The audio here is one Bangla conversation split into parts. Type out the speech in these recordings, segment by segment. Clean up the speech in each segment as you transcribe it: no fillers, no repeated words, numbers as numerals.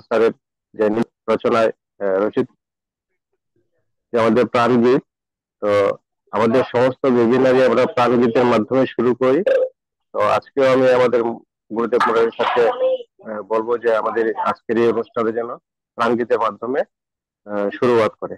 স্যারের যে রচনায় রচিত যে আমাদের প্রাণগীত। তো আমাদের সমস্ত ওয়েবিনারই আমরা প্রাণগীতের মাধ্যমে শুরু করি। তো আজকেও আমি আমাদের গুরুদেব মুরারির সাথে বলবো যে আমাদের আজকের এই অনুষ্ঠানে যেন প্রাণগীতের মাধ্যমে শুরুয়াত করে।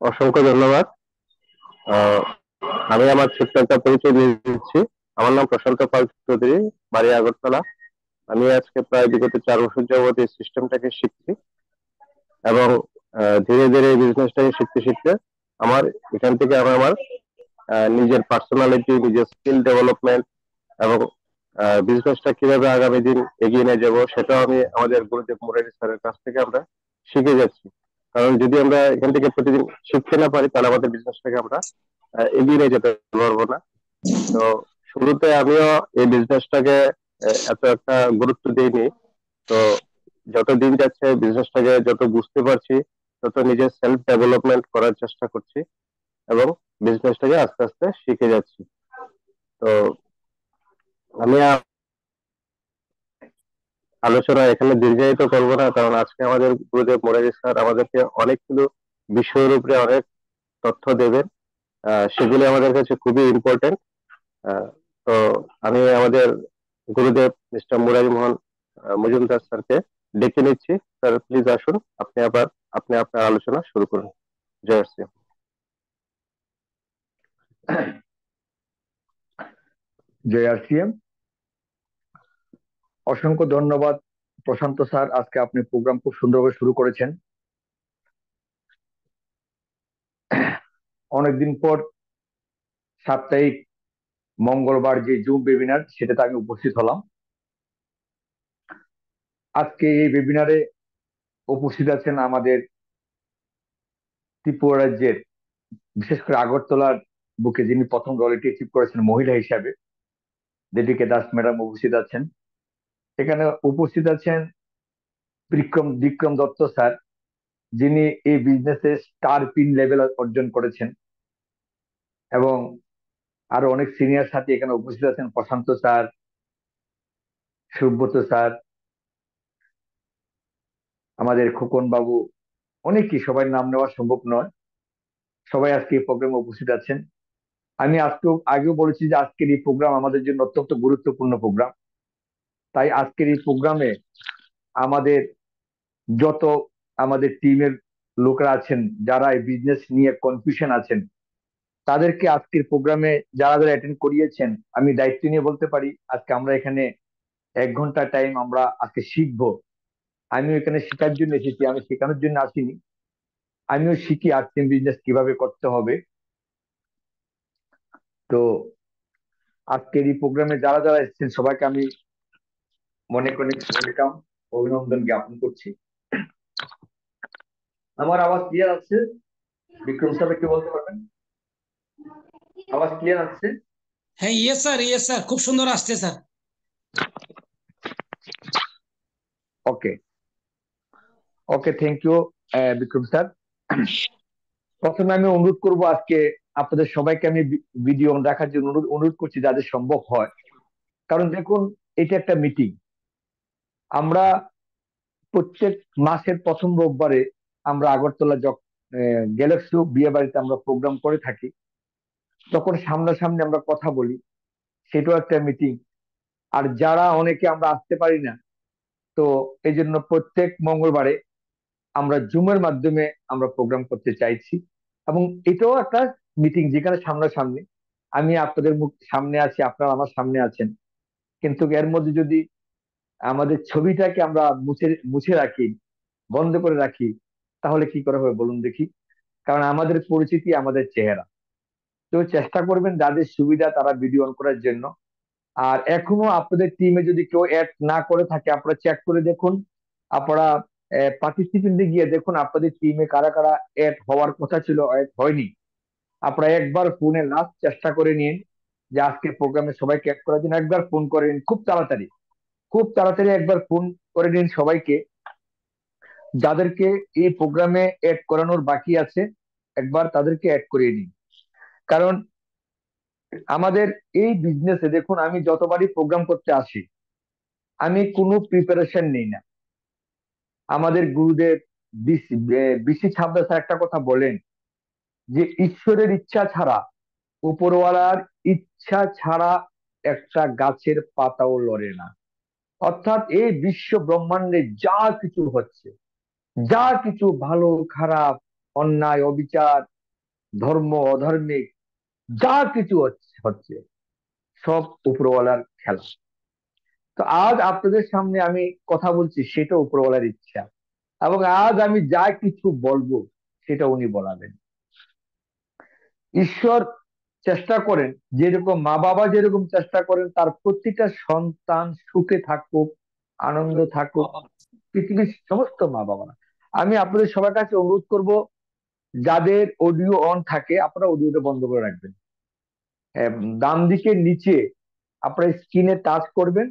অসংখ্য ধন্যবাদ। আহ, আমি আমার ছোট্ট একটা পরিচয় দিয়ে দিচ্ছি। আমার নাম প্রশান্ত পাল চৌধুরী, বাড়ি আগরতলা। আমি আজকে প্রায় বিগত 4 বছর যাবত এই সিস্টেমটাকে শিখছি এবং ধীরে ধীরে এই বিজনেসটাকে শিখতে শিখতে আমার এখান থেকে আমি আমার নিজের পার্সোনালিটি, নিজের স্কিল ডেভেলপমেন্ট এবং বিজনেসটা কিভাবে আগামী দিন এগিয়ে নিয়ে যাবো সেটাও আমি আমাদের গুরুদেব মুরারি স্যারের কাছ থেকে আমরা শিখে যাচ্ছি। কারণ যদি আমরা এখান থেকে প্রতিদিন শিখতে না পারি তাহলে আমাদের বিজনেসটাকে আমরা এগিয়ে নিয়ে যেতে পারবো না। তো শুরুতে আমিও এই বিজনেসটাকে এত একটা গুরুত্ব দিইনি। তো যত দিন যাচ্ছে বিজনেসটাকে যত বুঝতে পারছি তত নিজের সেলফ ডেভেলপমেন্ট করার চেষ্টা করছি এবং বিজনেসটাকে আস্তে আস্তে শিখে যাচ্ছি। তো আমি আলোচনা এখানে দীর্ঘায়িত করবো না, কারণ আজকে আমাদের গুরুদেব মুরারি স্যার আমাদেরকে অনেকগুলো বিষয়ের উপরে অনেক তথ্য দেবেন। সেগুলি আমাদের কাছে খুবই ইম্পর্টেন্ট। তো আমি আমাদের গুরুদেব মিস্টার মুরারি মোহন মজুমদার স্যারকে ডেকে নিচ্ছি। স্যার প্লিজ আসুন, আপনি আপনার আলোচনা শুরু করুন। জয় শ্রী। জয় আরসিএম। অসংখ্য ধন্যবাদ প্রশান্ত স্যার, আজকে আপনি প্রোগ্রাম খুব সুন্দরভাবে শুরু করেছেন। অনেকদিন পর সাপ্তাহিক মঙ্গলবার যে জুম ওয়েবিনার সেটাতে আমি উপস্থিত হলাম। আজকে এই ওয়েবিনারে উপস্থিত আছেন আমাদের ত্রিপুরা রাজ্যের, বিশেষ করে আগরতলার বুকে যিনি প্রথম রয়্যালটি অ্যাচিভ করেছেন মহিলা হিসাবে, দেবিকা দাস ম্যাডাম উপস্থিত আছেন। এখানে উপস্থিত আছেন বিক্রম দত্ত স্যার, যিনি এই বিজনেসে স্টার পিন লেভেল অর্জন করেছেন, এবং আরো অনেক সিনিয়র সাথী এখানে উপস্থিত আছেন, প্রশান্ত স্যার, সুব্রত স্যার, আমাদের খোকন বাবু, অনেকেই, সবাই নাম নেওয়া সম্ভব নয়। সবাই আজকে এই প্রোগ্রামে উপস্থিত আছেন। আমি আজকে আগেও বলেছি যে আজকের এই প্রোগ্রাম আমাদের জন্য অত্যন্ত গুরুত্বপূর্ণ প্রোগ্রাম। তাই আজকের এই প্রোগ্রামে আমাদের যত আমাদের টিমের লোকরা আছেন, যারা এই বিজনেস নিয়ে কনফিউশন আছেন, তাদেরকে আজকের প্রোগ্রামে যারা যারা অ্যাটেন্ড করিয়েছেন, আমি দায়িত্ব নিয়ে বলতে পারি আজকে আমরা এখানে 1 ঘন্টা টাইম আমরা আজকে শিখবো। আমিও এখানে শেখার জন্য এসেছি, আমি শেখানোর জন্য আসিনি। আমিও শিখি আর্থিং বিজনেস কিভাবে করতে হবে। তো আজকের এই প্রোগ্রামে যারা যারা এসেছেন সবাইকে আমি মনে করে ওয়েলকাম, অভিনন্দন জ্ঞাপন করছি। আমার আওয়াজ ক্লিয়ার আছে? বিক্রম সাহেব একটু বলতে পারবেন আওয়াজ ক্লিয়ার আছে? হ্যাঁ, ইয়েস স্যার, খুব সুন্দর আসছে sir. Okay, okay, thank you Vikram sir. প্রথমে আমি অনুরোধ করব, আজকে আপনাদের সবাইকে আমি ভিডিও দেখার জন্য অনুরোধ করছি যাদের সম্ভব হয়। কারণ দেখুন, এটা একটা মিটিং। আমরা প্রত্যেক মাসের প্রথম রোববারে আমরা আগরতলা গ্যালাক্সি বিয়ে বাড়িতে আমরা প্রোগ্রাম করে থাকি। তখন সামনাসামনি আমরা কথা বলি, সেটাও একটা মিটিং। আর যারা অনেকে আমরা আসতে পারি না, তো এই জন্য প্রত্যেক মঙ্গলবারে আমরা জুমের মাধ্যমে আমরা প্রোগ্রাম করতে চাইছি। এবং এটাও একটা মিটিং, যেখানে সামনাসামনি আমি আপনাদের মুখ সামনে আছি, আপনারা আমার সামনে আছেন। কিন্তু এর মধ্যে যদি আমাদের ছবিটাকে আমরা মুছে মুছে রাখি, বন্ধ করে রাখি, তাহলে কি করে হবে বলুন দেখি? কারণ আমাদের পরিচিতি আমাদের চেহারা। তো চেষ্টা করবেন যাদের সুবিধা তারা ভিডিও অন করার জন্য। আর এখনো আপনাদের টিমে যদি কেউ অ্যাড না করে থাকে, আপনারা চেক করে দেখুন। আপনারা পার্টিসিপেন্টে গিয়ে দেখুন আপনাদের টিমে কারা কারা অ্যাড হওয়ার কথা ছিল, অ্যাড হয়নি। আপনারা একবার ফোনে লাস্ট চেষ্টা করে নিন যে আজকে প্রোগ্রামে সবাইকে অ্যাড করার জন্য। একবার ফোন করে নিন, খুব তাড়াতাড়ি, খুব তাড়াতাড়ি একবার ফোন করে নিন সবাইকে, যাদেরকে এই প্রোগ্রামে অ্যাড করানোর বাকি আছে। একবার তাদেরকে অ্যাড করিয়ে নিন। কারণ আমাদের এই বিজনেসে দেখুন, আমি যতবারই প্রোগ্রাম করতে আসি, আমি কোনো প্রিপারেশন নেই না। আমাদের গুরুদেব বিসি ছাব্দা স্যার একটা কথা বলেন যে ঈশ্বরের ইচ্ছা ছাড়া, উপরওয়ালার ইচ্ছা ছাড়া একটা গাছের পাতাও লড়ে না। অর্থাৎ এই বিশ্ব ব্রহ্মাণ্ডে যা কিছু হচ্ছে, যা কিছু ভালো খারাপ, অন্যায় অবিচার, ধর্ম অধার্মিক, যা কিছু হচ্ছে সব উপরওয়ালার খেলা। তো আজ আপনাদের সামনে আমি কথা বলছি, সেটা উপরওয়ালার ইচ্ছা। এবং আজ আমি যা কিছু বলবো সেটা উনি বলাবেন। ঈশ্বর চেষ্টা করেন, যেরকম মা বাবা যেরকম চেষ্টা করেন তার প্রতিটা সন্তান সুখে থাকুক, আনন্দ থাকুক, পৃথিবীর সমস্ত মা বাবারা। আমি আপনাদের সবার কাছে অনুরোধ করব, যাদের অডিও অন থাকে আপনারা অডিওটা বন্ধ করে রাখবেন। ডান দিকের নিচে আপনারা স্ক্রিনে টাচ করবেন,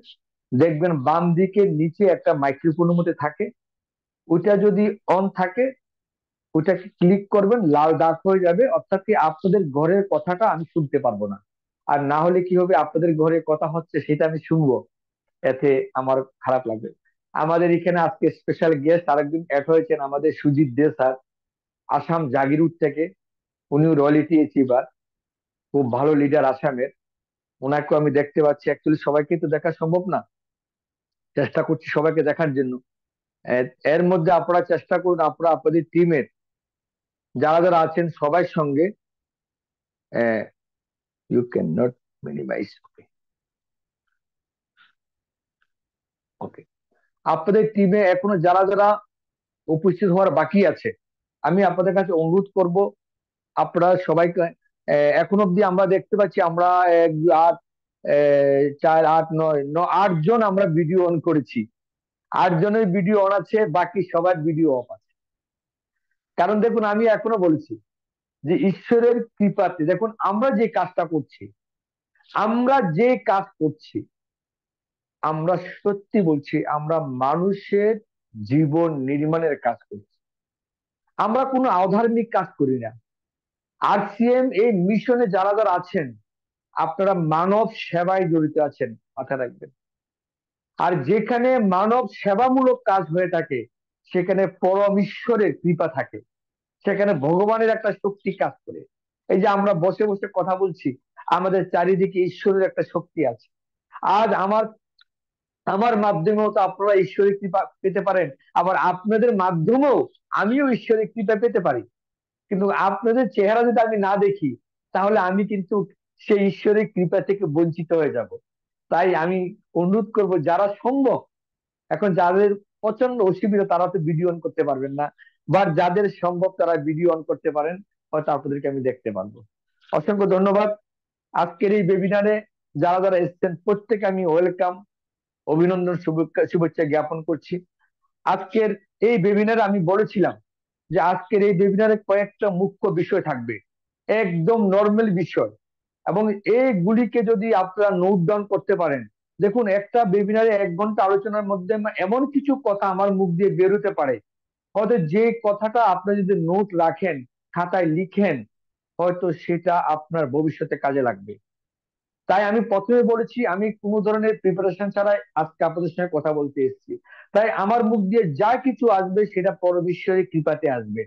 দেখবেন বাম দিকের নিচে একটা মাইক্রোফোনের মধ্যে থাকে। ওইটা যদি অন থাকে, ওইটাকে ক্লিক করবেন, লাল দাগ হয়ে যাবে, অর্থাৎ কি আপনাদের ঘরের কথাটা আমি শুনতে পারবো না। আর না হলে কি হবে, আপনাদের ঘরে কথা হচ্ছে সেটা আমি শুনবো, এতে আমার খারাপ লাগবে। আমাদের এখানে আজকে স্পেশাল গেস্ট আরেকদিন অ্যাড হয়েছেন, আমাদের সুজিত দে স্যার, আসাম জাগিরুড থেকে। উনিও রয়্যালিটি অ্যাচিভার, খুব ভালো লিডার আসামের। ওনাকেও আমি দেখতে পাচ্ছি। অ্যাকচুয়ালি সবাইকে তো দেখা সম্ভব না, চেষ্টা করছি সবাইকে দেখার জন্য। এর মধ্যে আপনারা চেষ্টা করুন, আপনারা আপনাদের টিমের যারা যারা আছেন সবার সঙ্গে, ইউ ক্যান নট মিনিমাইজ, ওকে, ওকে। আপনাদের টিমে এখনো যারা যারা উপস্থিত হওয়ার বাকি আছে, আমি আপনাদের কাছে অনুরোধ করব, আপনারা সবাইকে এখন অব্দি আমরা দেখতে পাচ্ছি আমরা 1, 2, 8, 4, 8, 9, 8 জন আমরা ভিডিও অন করেছি। 8 জনের ভিডিও অন আছে, বাকি সবার ভিডিও অফ আছে। কারণ দেখুন, আমি এখনো বলছি যে ঈশ্বরের কৃপাতে দেখুন আমরা যে কাজটা করছি, আমরা যে কাজ করছি, আমরা সত্যি বলছি আমরা মানুষের জীবন নির্মাণের কাজ করছি। আমরা কোনো অধার্মিক কাজ করি না। আরসিএম এই মিশনে যারা যারা আছেন, আপনারা মানব সেবায় জড়িত আছেন, মাথায় রাখবেন। আর যেখানে মানব সেবামূলক কাজ হয়ে থাকে সেখানে পরম ঈশ্বরের কৃপা থাকে, সেখানে ভগবানের একটা শক্তি কাজ করে। এই যে আমরা বসে বসে কথা বলছি, আমাদের চারিদিকে ঈশ্বরের একটা শক্তি আছে। আজ আমার আমার মাধ্যমেও তো আপনারা ঈশ্বরের কৃপা পেতে পারেন, আবার আপনাদের মাধ্যমেও আমিও ঈশ্বরের কৃপা পেতে পারি। কিন্তু আপনাদের চেহারা যদি আমি না দেখি, তাহলে আমি কিন্তু সেই ঈশ্বরের কৃপা থেকে বঞ্চিত হয়ে যাব। তাই আমি অনুরোধ করব, যারা সম্ভব, এখন যাদের প্রচন্ড অসুবিধা তারা তো ভিডিও অন করতে পারবেন না, বা যাদের সম্ভব তারা ভিডিও অন করতে পারেন, হয়তো আপনাদেরকে আমি দেখতে পারবো। অসংখ্য ধন্যবাদ। আজকের এই ওয়েবিনারে যারা যারা এসেছেন প্রত্যেকে আমি ওয়েলকাম, অভিনন্দন, শুভেচ্ছা জ্ঞাপন করছি। আজকের এই ওয়েবিনারে আমি বলেছিলাম যে আজকের এই ওয়েবিনারে কয়েকটা মুখ্য বিষয় থাকবে, একদম নর্মাল বিষয়, এবং এইগুলিকে যদি আপনারা নোট ডাউন করতে পারেন। দেখুন, একটা ওয়েবিনারে 1 ঘন্টা আলোচনার মধ্যে এমন কিছু কথা আমার মুখ দিয়ে বেরোতে পারে, হয়তো যে কথাটা আপনি যদি নোট রাখেন, খাতায় লিখেন, হয়তো সেটা আপনার ভবিষ্যতে কাজে লাগবে। তাই আমি প্রথমে বলেছি আমি কোনো ধরনের প্রিপারেশন ছাড়াই আজকে আপনাদের সঙ্গে কথা বলতে এসেছি। তাই আমার মুখ দিয়ে যা কিছু আসবে সেটা পরমেশ্বরের কৃপাতে আসবে।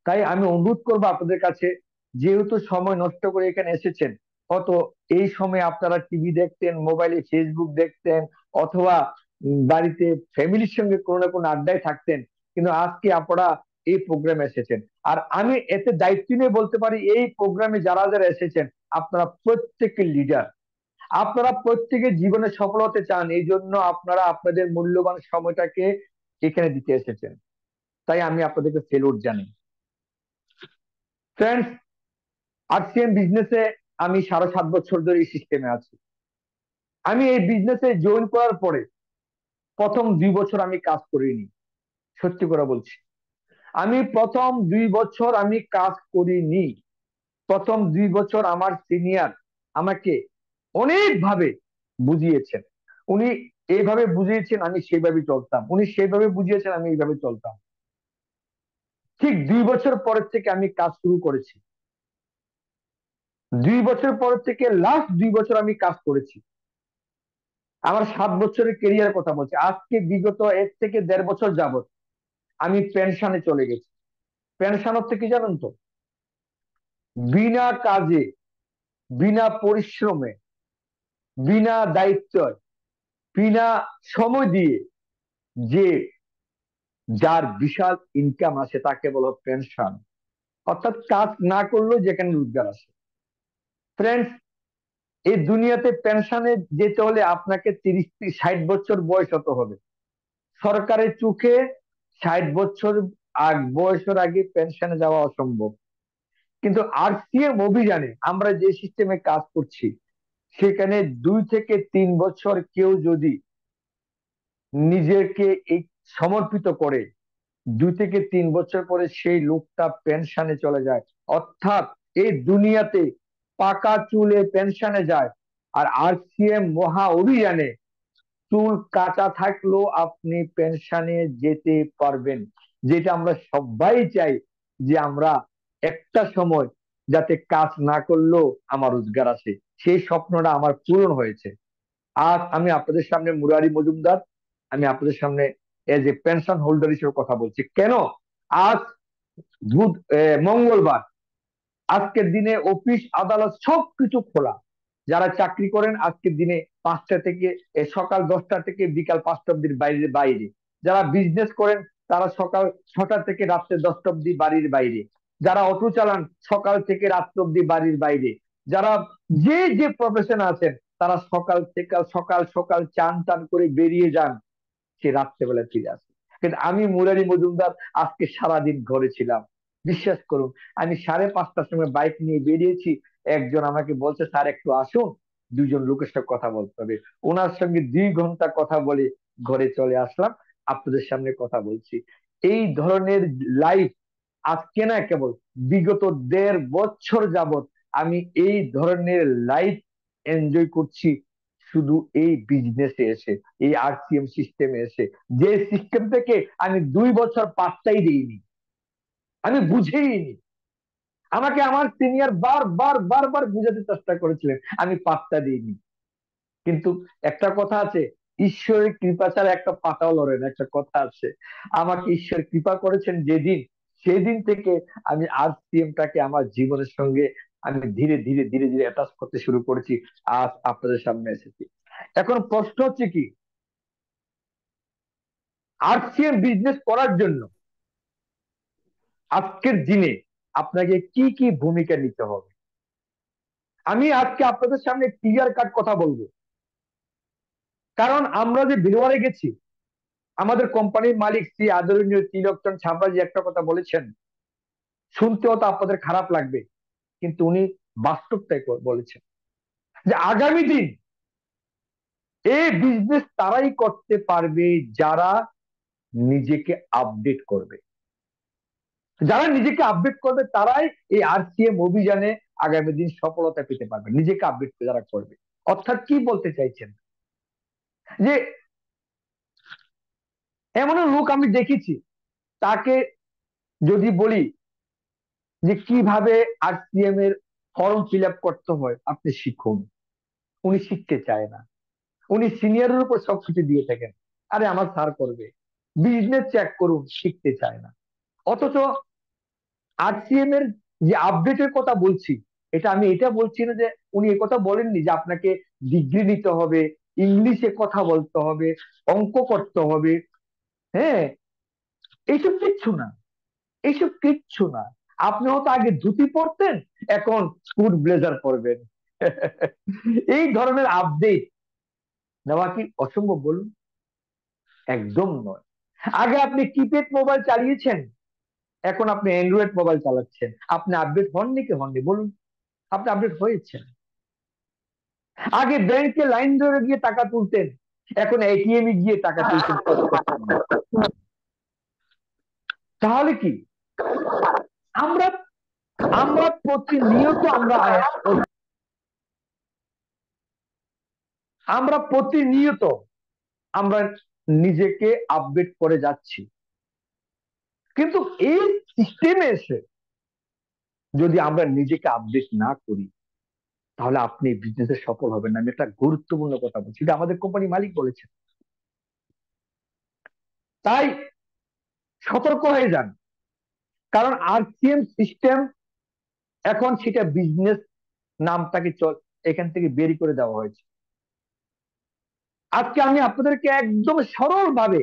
তাই আমি অনুরোধ করবো আপনাদের কাছে, যেহেতু সময় নষ্ট করে এখানে এসেছেন, হয়তো এই সময় আপনারা টিভি দেখতেন, মোবাইলে ফেসবুক দেখতেন, অথবা বাড়িতে ফ্যামিলির সঙ্গে কোনো না কোনো আড্ডায় থাকতেন, কিন্তু আজকে আপনারা এই প্রোগ্রামে এসেছেন। আর আমি এতে দায়িত্ব নিয়ে বলতে পারি, এই প্রোগ্রামে যারা যারা এসেছেন আপনারা প্রত্যেকের লিডার, আপনারা প্রত্যেকে জীবনে সফল হতে চান, এই জন্য আপনারা আপনাদের মূল্যবান সময়টাকে এখানে দিতে এসেছেন। তাই আমি আপনাদেরকে সেলুট জানাই। ফ্রেন্ডস, আরসিএম বিজনেসে আমি 7.5 বছর ধরে এই সিস্টেমে আছি। আমি এই বিজনেসে জয়েন করার পরে প্রথম 2 বছর আমি কাজ করিনি, সত্যি করে বলছি। আমি প্রথম 2 বছর আমি কাজ করিনি। প্রথম 2 বছর আমার সিনিয়র আমাকে অনেকভাবে বুঝিয়েছেন। উনি এইভাবে বুঝিয়েছেন, আমি সেইভাবে চলতাম, উনি সেইভাবে বুঝিয়েছেন, আমি এইভাবে চলতাম। ঠিক 2 বছর পরের থেকে আমি কাজ শুরু করেছি। 2 বছর পর থেকে লাস্ট 2 বছর আমি কাজ করেছি। আমার 7 বছরের কেরিয়ার কথা বলছি। আজকে বিগত 1 থেকে 1.5 বছর যাবত আমি পেনশনে চলে গেছি। পেনশন হচ্ছে কি জানেন তো? বিনা কাজে, বিনা পরিশ্রমে, বিনা দায়িত্ব, বিনা সময় দিয়ে যে যার বিশাল ইনকাম আসে তাকে বলো পেনশন। অর্থাৎ কাজ না করলেও যেখানে রোজগার আসে। ফ্রেন্ডস, এই দুনিয়াতে পেনশনে যেতে হলে আপনাকে 30-60 বছর বয়স হতে হবে। সরকারের চোখে 60 বছর বয়সের আগে পেনশনে যাওয়া অসম্ভব। কিন্তু আরসিএম অভিযানে আমরা যে সিস্টেমে কাজ করছি, সেখানে 2 থেকে 3 বছর কেউ যদি নিজেকে এই সমর্পিত করে, 2 থেকে 3 বছর পরে সেই লোকটা পেনশনে চলে যায়। অর্থাৎ এই দুনিয়াতে পাকা চুলে পেনশনে যায়। আর আরসিএম মহা অভিযানে চুল কাটা থাকলেও আপনি পেনশনে যেতে পারবেন। যেটা আমরা সবাই চাই, যে আমরা একটা সময় যাতে কাজ না করলেও আমার রোজগার আসে, সেই স্বপ্নটা আমার পূরণ হয়েছে। আজ আমি আপনাদের সামনে মুরারি মজুমদার, আমি আপনাদের সামনে এজ এ পেনশন হোল্ডার হিসেবে কথা বলছি। কেন? আজ মঙ্গলবার, আজকের দিনে অফিস আদালত সবকিছু খোলা। যারা চাকরি করেন আজকের দিনে 5টা থেকে সকাল 10টা থেকে বিকাল 5টা অব্দির বাইরে বাইরে। যারা বিজনেস করেন তারা সকাল 6টা থেকে রাত্রে 10টা অব্দি বাড়ির বাইরে। যারা অটো চালান সকাল থেকে রাত্র অব্দি বাড়ির বাইরে। যারা যে যে প্রফেশন আছেন তারা সকাল থেকে সকাল সকাল চান টান করে বেরিয়ে যান, সে রাত্রেবেলা ফিরে আসে। কিন্তু আমি মুরারি মজুমদার আজকে সারাদিন ঘরে ছিলাম। বিশ্বাস করুন, আমি 5:30টার সময় বাইক নিয়ে বেরিয়েছি। একজন আমাকে বলছে, স্যার একটু আসুন, দুজন লোকের সাথে কথা বলতে হবে। ওনার সঙ্গে 2 ঘন্টা কথা বলে ঘরে চলে আসলাম, আপনাদের সামনে কথা বলছি। এই ধরনের লাইফ আজকে না, কেবল বিগত 1.5 বছর যাবত আমি এই ধরনের লাইফ এনজয় করছি। শুধু এই বিজনেসে এসে, এই আরসিএম সিস্টেমে এসে, যে সিস্টেম থেকে আমি 2 বছর পাত্তাই দিইনি, আমি বুঝেইনি। আমাকে আমার সিনিয়র বারবার বারবার বুঝাতে চেষ্টা করেছিলেন, আমি পাত্তা দিইনি। কিন্তু একটা কথা আছে, ঈশ্বরের কৃপা ছাড়া একটা পাতাও লড়ে না, একটা কথা আছে। আমাকে ঈশ্বর কৃপা করেছেন যেদিন, সেদিন থেকে আমি আরসিএমটাকে আমার জীবনের সঙ্গে আমি ধীরে ধীরে ধীরে ধীরে অ্যাটাচ করতে শুরু করেছি। আজ আপনাদের সামনে এসেছি। এখন প্রশ্ন হচ্ছে কি, আরসিএম বিজনেস করার জন্য আজকের দিনে আপনাকে কি কি ভূমিকা নিতে হবে? আমি আজকে আপনাদের সামনে ক্লিয়ার কাট কথা বলবো। কারণ আমরা যে বিলওয়ারে গেছি, আমাদের কোম্পানির মালিক শ্রী আদরণীয় তিলকচন্দ ছাবরাজি একটা কথা বলেছেন, শুনতেও তো আপনাদের খারাপ লাগবে, কিন্তু উনি বাস্তবটাই বলেছেন যে আগামী দিন এই বিজনেস তারাই করতে পারবে যারা নিজেকে আপডেট করবে। যারা নিজেকে আপডেট করবে তারাই এই আরসিএম অভিযানে আগামী দিন সফলতা পেতে পারবে, নিজেকে আপডেট যারা করবে। অর্থাৎ কি বলতে চাইছেন, যে এমন লোক আমি দেখেছি, তাকে যদি বলি যে কিভাবে আরসিএম এর ফর্ম ফিল আপ করতে হয়, আপনি শিখুন, উনি শিখতে চায় না। উনি সিনিয়রের উপর সবকিছু দিয়ে থাকেন, আরে আমার স্যার করবে, বিজনেস চেক করুন, শিখতে চায় না। অথচ আরসিএম এর যে আপডেটের কথা বলছি, আমি এটা বলছি না যে উনি কথা বলেননি যে আপনাকে ডিগ্রি নিতে হবে, ইংলিশে কথা বলতে হবে, অঙ্ক করতে হবে, হ্যাঁ, এইসব কিচ্ছু না, এইসব কিচ্ছু না। আপনি হয়তো আগে ধুতি পরতেন, এখন স্কুট ব্লেজার পরবেন। এই ধরনের আপডেট নেওয়া কি অসম্ভব বলুন? একদম নয়। আগে আপনি কিপ্যাড মোবাইল চালিয়েছেন, এখন আপনি অ্যান্ড্রয়েড মোবাইল চালাচ্ছেন। আপনি আপডেট হননি কি হননি বলুন? আপনি আপডেট হয়েছেন। আগে ব্যাংকে লাইন ধরে গিয়ে টাকা তুলতেন, এখন এটিএম এ গিয়ে টাকা তুলছেন কষ্ট নেই। তাহলে কি আমরা আমরা প্রতিনিয়ত আমরা প্রতিনিয়ত আমরা নিজেকে আপডেট করে যাচ্ছি, কিন্তু এই সিস্টেমে এসে যদি আমরা নিজেকে আপডেট না করি, তাহলে আপনি বিজনেসে সফল হবেন না। আমি একটা গুরুত্বপূর্ণ কথা বলছি, এটা আমাদের কোম্পানি মালিক বলেছেন। তাই সতর্ক হয়ে যান, কারণ আরসিএম সিস্টেম এখন সেটা বিজনেস নামটাকে এখান থেকে বেরি করে দেওয়া হয়েছে। আজকে আমি আপনাদেরকে একদম সরল ভাবে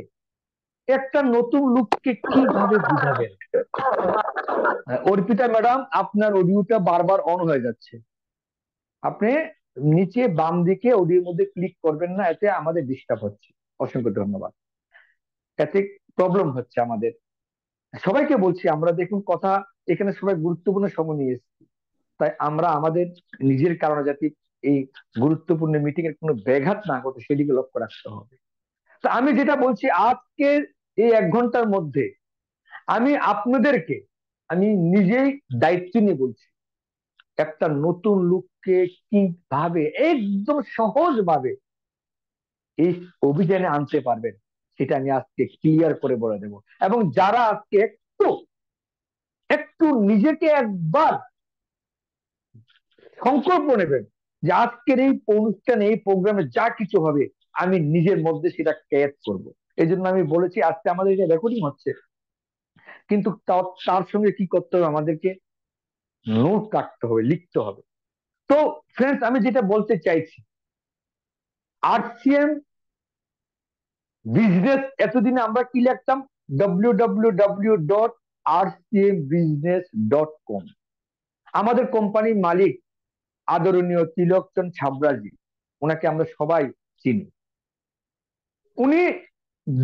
একটা নতুন লুককে কিভাবে বুঝাবেন। অর্পিতা ম্যাডাম, আপনার অডিওটা বারবার অন হয়ে যাচ্ছে, আপনি নিচে বাম দিকে অডিওর মধ্যে ক্লিক করবেন না, এতে আমাদের ডিস্টার্ব হচ্ছে। অসংখ্য ধন্যবাদ। এতে প্রবলেম হচ্ছে আমাদের। সবাইকে বলছি, আমরা দেখুন কথা, এখানে সবাই গুরুত্বপূর্ণ সময় নিয়ে এসেছি, তাই আমরা আমাদের নিজের কারণে যাতে এই গুরুত্বপূর্ণ মিটিং এর কোনো ব্যাঘাত না ঘটে সেদিকে লক্ষ্য রাখতে হবে। তো আমি যেটা বলছি, আজকের এই 1 ঘন্টার মধ্যে আমি আপনাদেরকে, আমি নিজেই দায়িত্ব নিয়ে বলছি, একটা নতুন লুককে কিভাবে একদম সহজ ভাবে এই অভিযানে আনতে পারবেন সেটা আমি আজকে ক্লিয়ার করে বলে দেবো। এবং যারা আজকে একটু একটু নিজেকে একবার সংকল্প নেবেন যে আজকের এই অনুষ্ঠানে, এই প্রোগ্রামে যা কিছু হবে আমি নিজের মধ্যে সেটা ক্যাচ করব। এই জন্য আমি বলেছি আজকে আমাদের এটা রেকর্ডিং হচ্ছে, কিন্তু তার সঙ্গে কি করতে হবে, আমাদেরকে নোট রাখতে হবে, লিখতে হবে। তো ফ্রেন্ডস, আমি যেটা বলতে চাইছি, আরসিএম বিজনেস, এতদিনে আমরা কি লিখতাম, www.rcmbusiness.com। আমাদের কোম্পানির মালিক আদরণীয় তিলকচন্দ ছাবরাজি, ওনাকে আমরা সবাই চিনি। উনি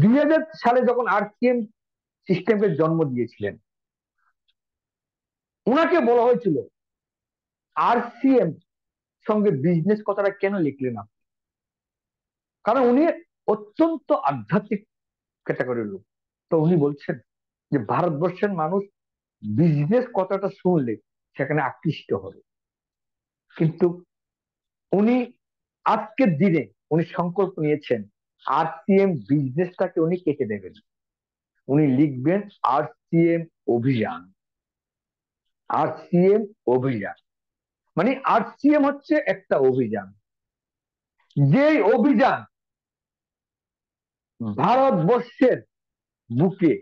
2000 সালে যখন আরসিএম সিস্টেমের জন্ম দিয়েছিলেন, ওনাকে বলা হয়েছিল আরসিএম সঙ্গে বিজনেস কথাটা কেন লিখলেন না, কারণ উনি অত্যন্ত আধ্যাত্মিক ক্যাটাগরির লোক। তো উনি বলছেন যে ভারতবর্ষের মানুষ বিজনেস কথাটা শুনলে সেখানে আকৃষ্ট হবে। কিন্তু উনি আজকের দিনে উনি সংকল্প নিয়েছেন, আরসিএম বিজনেসটাকে উনি কেটে দেবেন, উনি লিখবেন আরসিএম অভিযান। আরসিএম অভিযান মানে আরসিএম হচ্ছে একটা অভিযান, যে অভিযান ভারতবর্ষের বুকে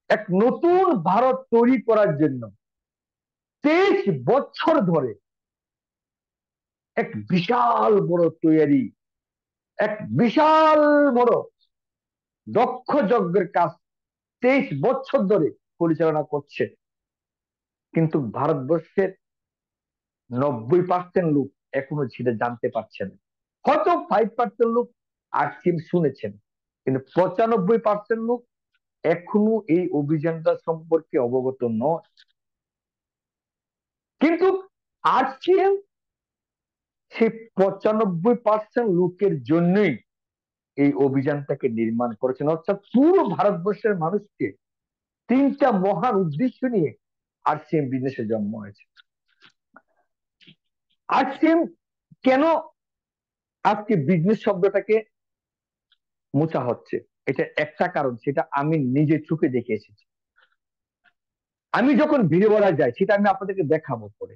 এক নতুন ভারত তৈরি করার জন্য 23 বছর ধরে এক বিশাল বড় তৈরি, এক বিশাল বড় দক্ষ যজ্ঞের কাজ 23 বছর ধরে পরিচালনা করছে। কিন্তু ভারতবর্ষের 90% লোক এখনো সেটা জানতে পারছে না। হয়তো 5% লোক আরসিএম শুনেছেন, কিন্তু 95% লোক এখনো এই অভিযানটা সম্পর্কে অবগত নয়। কিন্তু আরসিএম সেই 95% লোকের জন্যই এই অভিযানটাকে নির্মাণ করেছেন। অর্থাৎ পুরো ভারতবর্ষের মানুষকে 3টা মহান উদ্দেশ্য নিয়ে আরসিএম বিজনেসে জন্ম হয়েছে। আরসিএম কেন আজকে বিজনেস শব্দটাকে মোছা হচ্ছে, এটা একটা কারণ, সেটা আমি নিজে চোখে দেখে এসেছি। আমি যখন ভিড়বেলা যাই, সেটা আমি আপনাদেরকে দেখাবো পরে।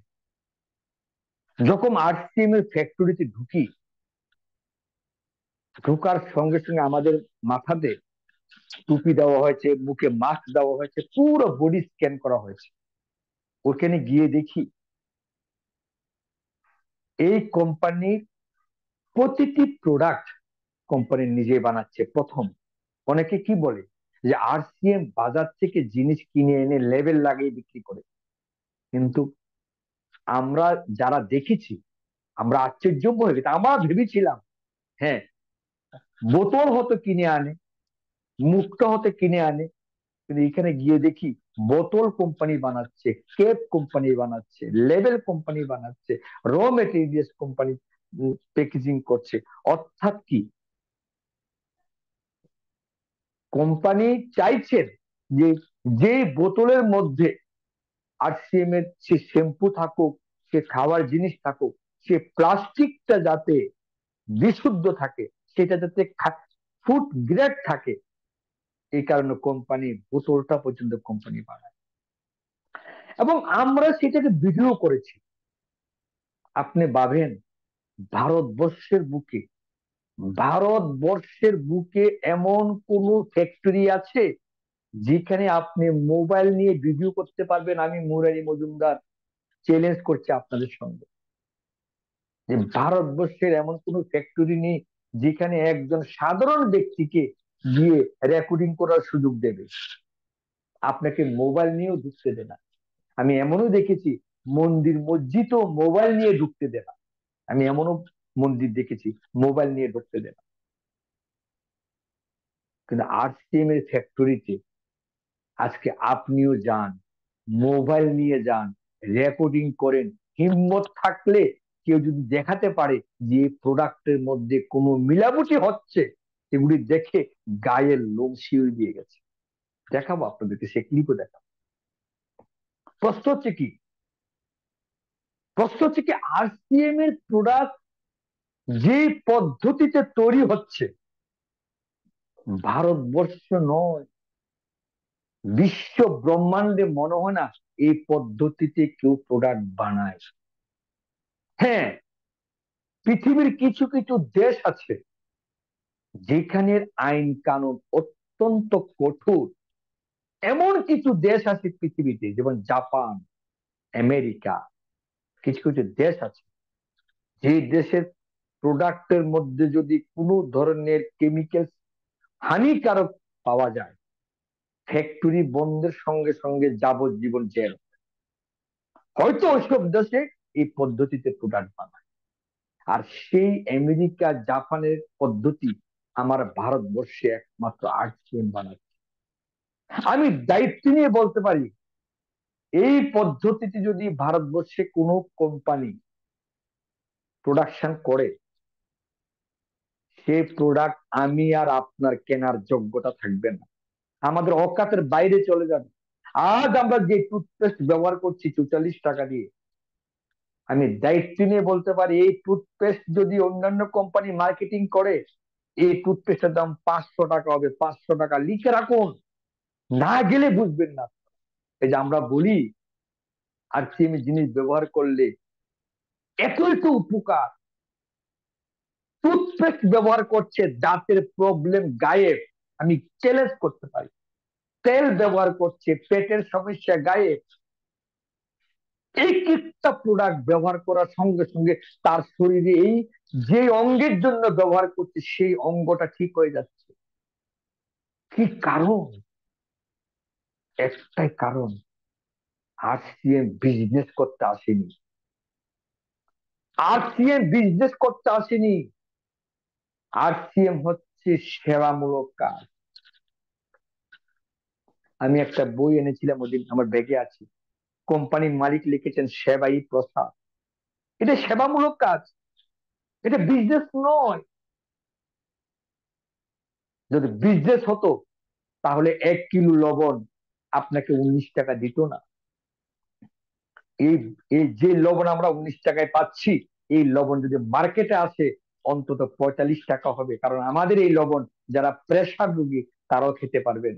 যখন আরসিএম এর ফ্যাক্টরিতে ঢুকি, ঢোকার সঙ্গে সঙ্গে আমাদের মাথাতে টুপি দেওয়া হয়েছে, মুখে মাস্ক দেওয়া হয়েছে, পুরো বডি স্ক্যান করা হয়েছে। ওখানে গিয়ে দেখি এই কোম্পানির প্রতিটি প্রোডাক্ট কোম্পানি নিজে বানাচ্ছে। প্রথম অনেকে কি বলে যে আরসিএম বাজার থেকে জিনিস কিনে এনে লেবেল লাগিয়ে বিক্রি করে, কিন্তু আমরা যারা দেখেছি আমরা আশ্চর্য হয়ে গেছি। আমরা ভেবেছিলাম হ্যাঁ, বোতল হয়তো কিনে আনে, মুখটা হতে কিনে আনে, কিন্তু এখানে গিয়ে দেখি বোতল কোম্পানি বানাচ্ছে, কেপ কোম্পানি বানাচ্ছে, লেবেল কোম্পানি বানাচ্ছে, র মেটেরিয়ালস কোম্পানি প্যাকেজিং করছে। অর্থাৎ কি, কোম্পানি চাইছেন যে যে বোতলের মধ্যে আরসিএম এর সে শ্যাম্পু থাকুক, সে খাওয়ার জিনিস থাকুক, সে প্লাস্টিকটা যাতে বিশুদ্ধ থাকে, সেটা যাতে ফুড গ্রেড থাকে, এই কারণে কোম্পানি বোতলটা পর্যন্ত কোম্পানি বানায়। এবং আমরা সেটাকে ভিডিও করেছি। আপনি ভাবেন ভারতবর্ষের বুকে, ভারতবর্ষের বুকে এমন কোন ফ্যাক্টরি আছে যেখানে আপনি মোবাইল নিয়ে ভিডিও করতে পারবেন? আমি মুরারি মজুমদার চ্যালেঞ্জ করছি আপনাদের সঙ্গে যে ভারতবর্ষের এমন কোন ফ্যাক্টরি নেই যেখানে একজন সাধারণ ব্যক্তিকে গিয়ে রেকর্ডিং করার সুযোগ দেবে। আপনাকে মোবাইল নিয়েও ঢুকতে দেয় না। আমি এমনও দেখেছি মন্দির মসজিদও মোবাইল নিয়ে ঢুকতে দেয় না। আমি এমনও মন্দির দেখেছি মোবাইল নিয়ে ঢুকতে দেয় না। কিন্তু আরসিএম এর ফ্যাক্টরিতে আজকে আপনিও যান, মোবাইল নিয়ে যান, রেকর্ডিং করেন। হিম্মত থাকলে কেউ যদি দেখাতে পারে যে এই প্রোডাক্টের মধ্যে কোনো মিলাবটি হচ্ছে, এগুলি দেখে গায়ের লোম শিউরে দিয়ে গেছে। দেখাবো আপনাদেরকে, সে ক্লিপও দেখাবো। প্রশ্ন হচ্ছে কি, প্রশ্ন হচ্ছে কি, আরসিএম এর প্রোডাক্ট যে পদ্ধতিতে তৈরি হচ্ছে, ভারতবর্ষ নয়, বিশ্ব ব্রহ্মাণ্ডে মনে হয় না এই পদ্ধতিতে কেউ প্রোডাক্ট বানায়। হ্যাঁ, পৃথিবীর কিছু কিছু দেশ আছে যেখানের আইন কানুন অত্যন্ত কঠোর। এমন কিছু দেশ আছে পৃথিবীতে, যেমন জাপান, আমেরিকা, কিছু কিছু দেশ আছে যে দেশের প্রোডাক্টের মধ্যে যদি কোনো ধরনের কেমিক্যাল হানিকারক পাওয়া যায়, ফ্যাক্টরি বন্ধের সঙ্গে সঙ্গে যাবজ্জীবন জেল। হয়তো ওইসব দেশে এই পদ্ধতিতে প্রোডাক্ট বানায়, আর সেই আমেরিকা জাপানের পদ্ধতি আমার ভারতবর্ষে একমাত্র আরসিএম বানাচ্ছে। আমি দায়িত্ব নিয়ে বলতে পারি, এই পদ্ধতিতে যদি ভারতবর্ষে কোনো কোম্পানি প্রোডাকশন করে, সেই প্রোডাক্ট আমি আর আপনার কেনার যোগ্যতা থাকবে না, আমাদের অকাতের বাইরে চলে যাবে। আজ আমরা যে টুথপেস্ট ব্যবহার করছি 44 টাকা দিয়ে, আমি দায়িত্ব নিয়ে বলতে পারি এই টুথপেস্ট যদি অন্যান্য কোম্পানি মার্কেটিং করে, এই টুথপেস্টের দাম 500 টাকা হবে। 500 টাকা লিখে রাখুন, না গেলে বুঝবেন না। এই যে আমরা বলি আরসিএম জিনিস ব্যবহার করলে এত এত উপকার, টুথপেস্ট ব্যবহার করছে, দাঁতের প্রবলেম গায়েব, আমি চ্যালেঞ্জ করতে পারি। তেল ব্যবহার করছে পেটের সমস্যা, গায়ে এক একটা প্রোডাক্ট ব্যবহার করার সঙ্গে সঙ্গে তার শরীরে এই যে অঙ্গের জন্য ব্যবহার করছে সেই অঙ্গটা ঠিক হয়ে যাচ্ছে। কি কারণ? একটাই কারণ, আরসিএম বিজনেস করতে আসেনি। আরসিএম বিজনেস করতে আসেনি। আরসিএম হচ্ছে সেবামূলক কাজ। আমি একটা বই এনেছিলাম ওদিন, আমার ব্যাগে আছে। কোম্পানির মালিক লিখেছেন সেবাই প্রসাদ। এটা সেবামূলক কাজ, এটা বিজনেস নয়। যদি বিজনেস হতো তাহলে 1 কিলো লবণ আপনাকে 19 টাকা দিত না। এই এই যে লবণ আমরা 19 টাকায় পাচ্ছি, এই লবণ যদি মার্কেটে আসে অন্তত 45 টাকা হবে, কারণ আমাদের এই লবণ যারা প্রেসার রোগী তারাও খেতে পারবেন।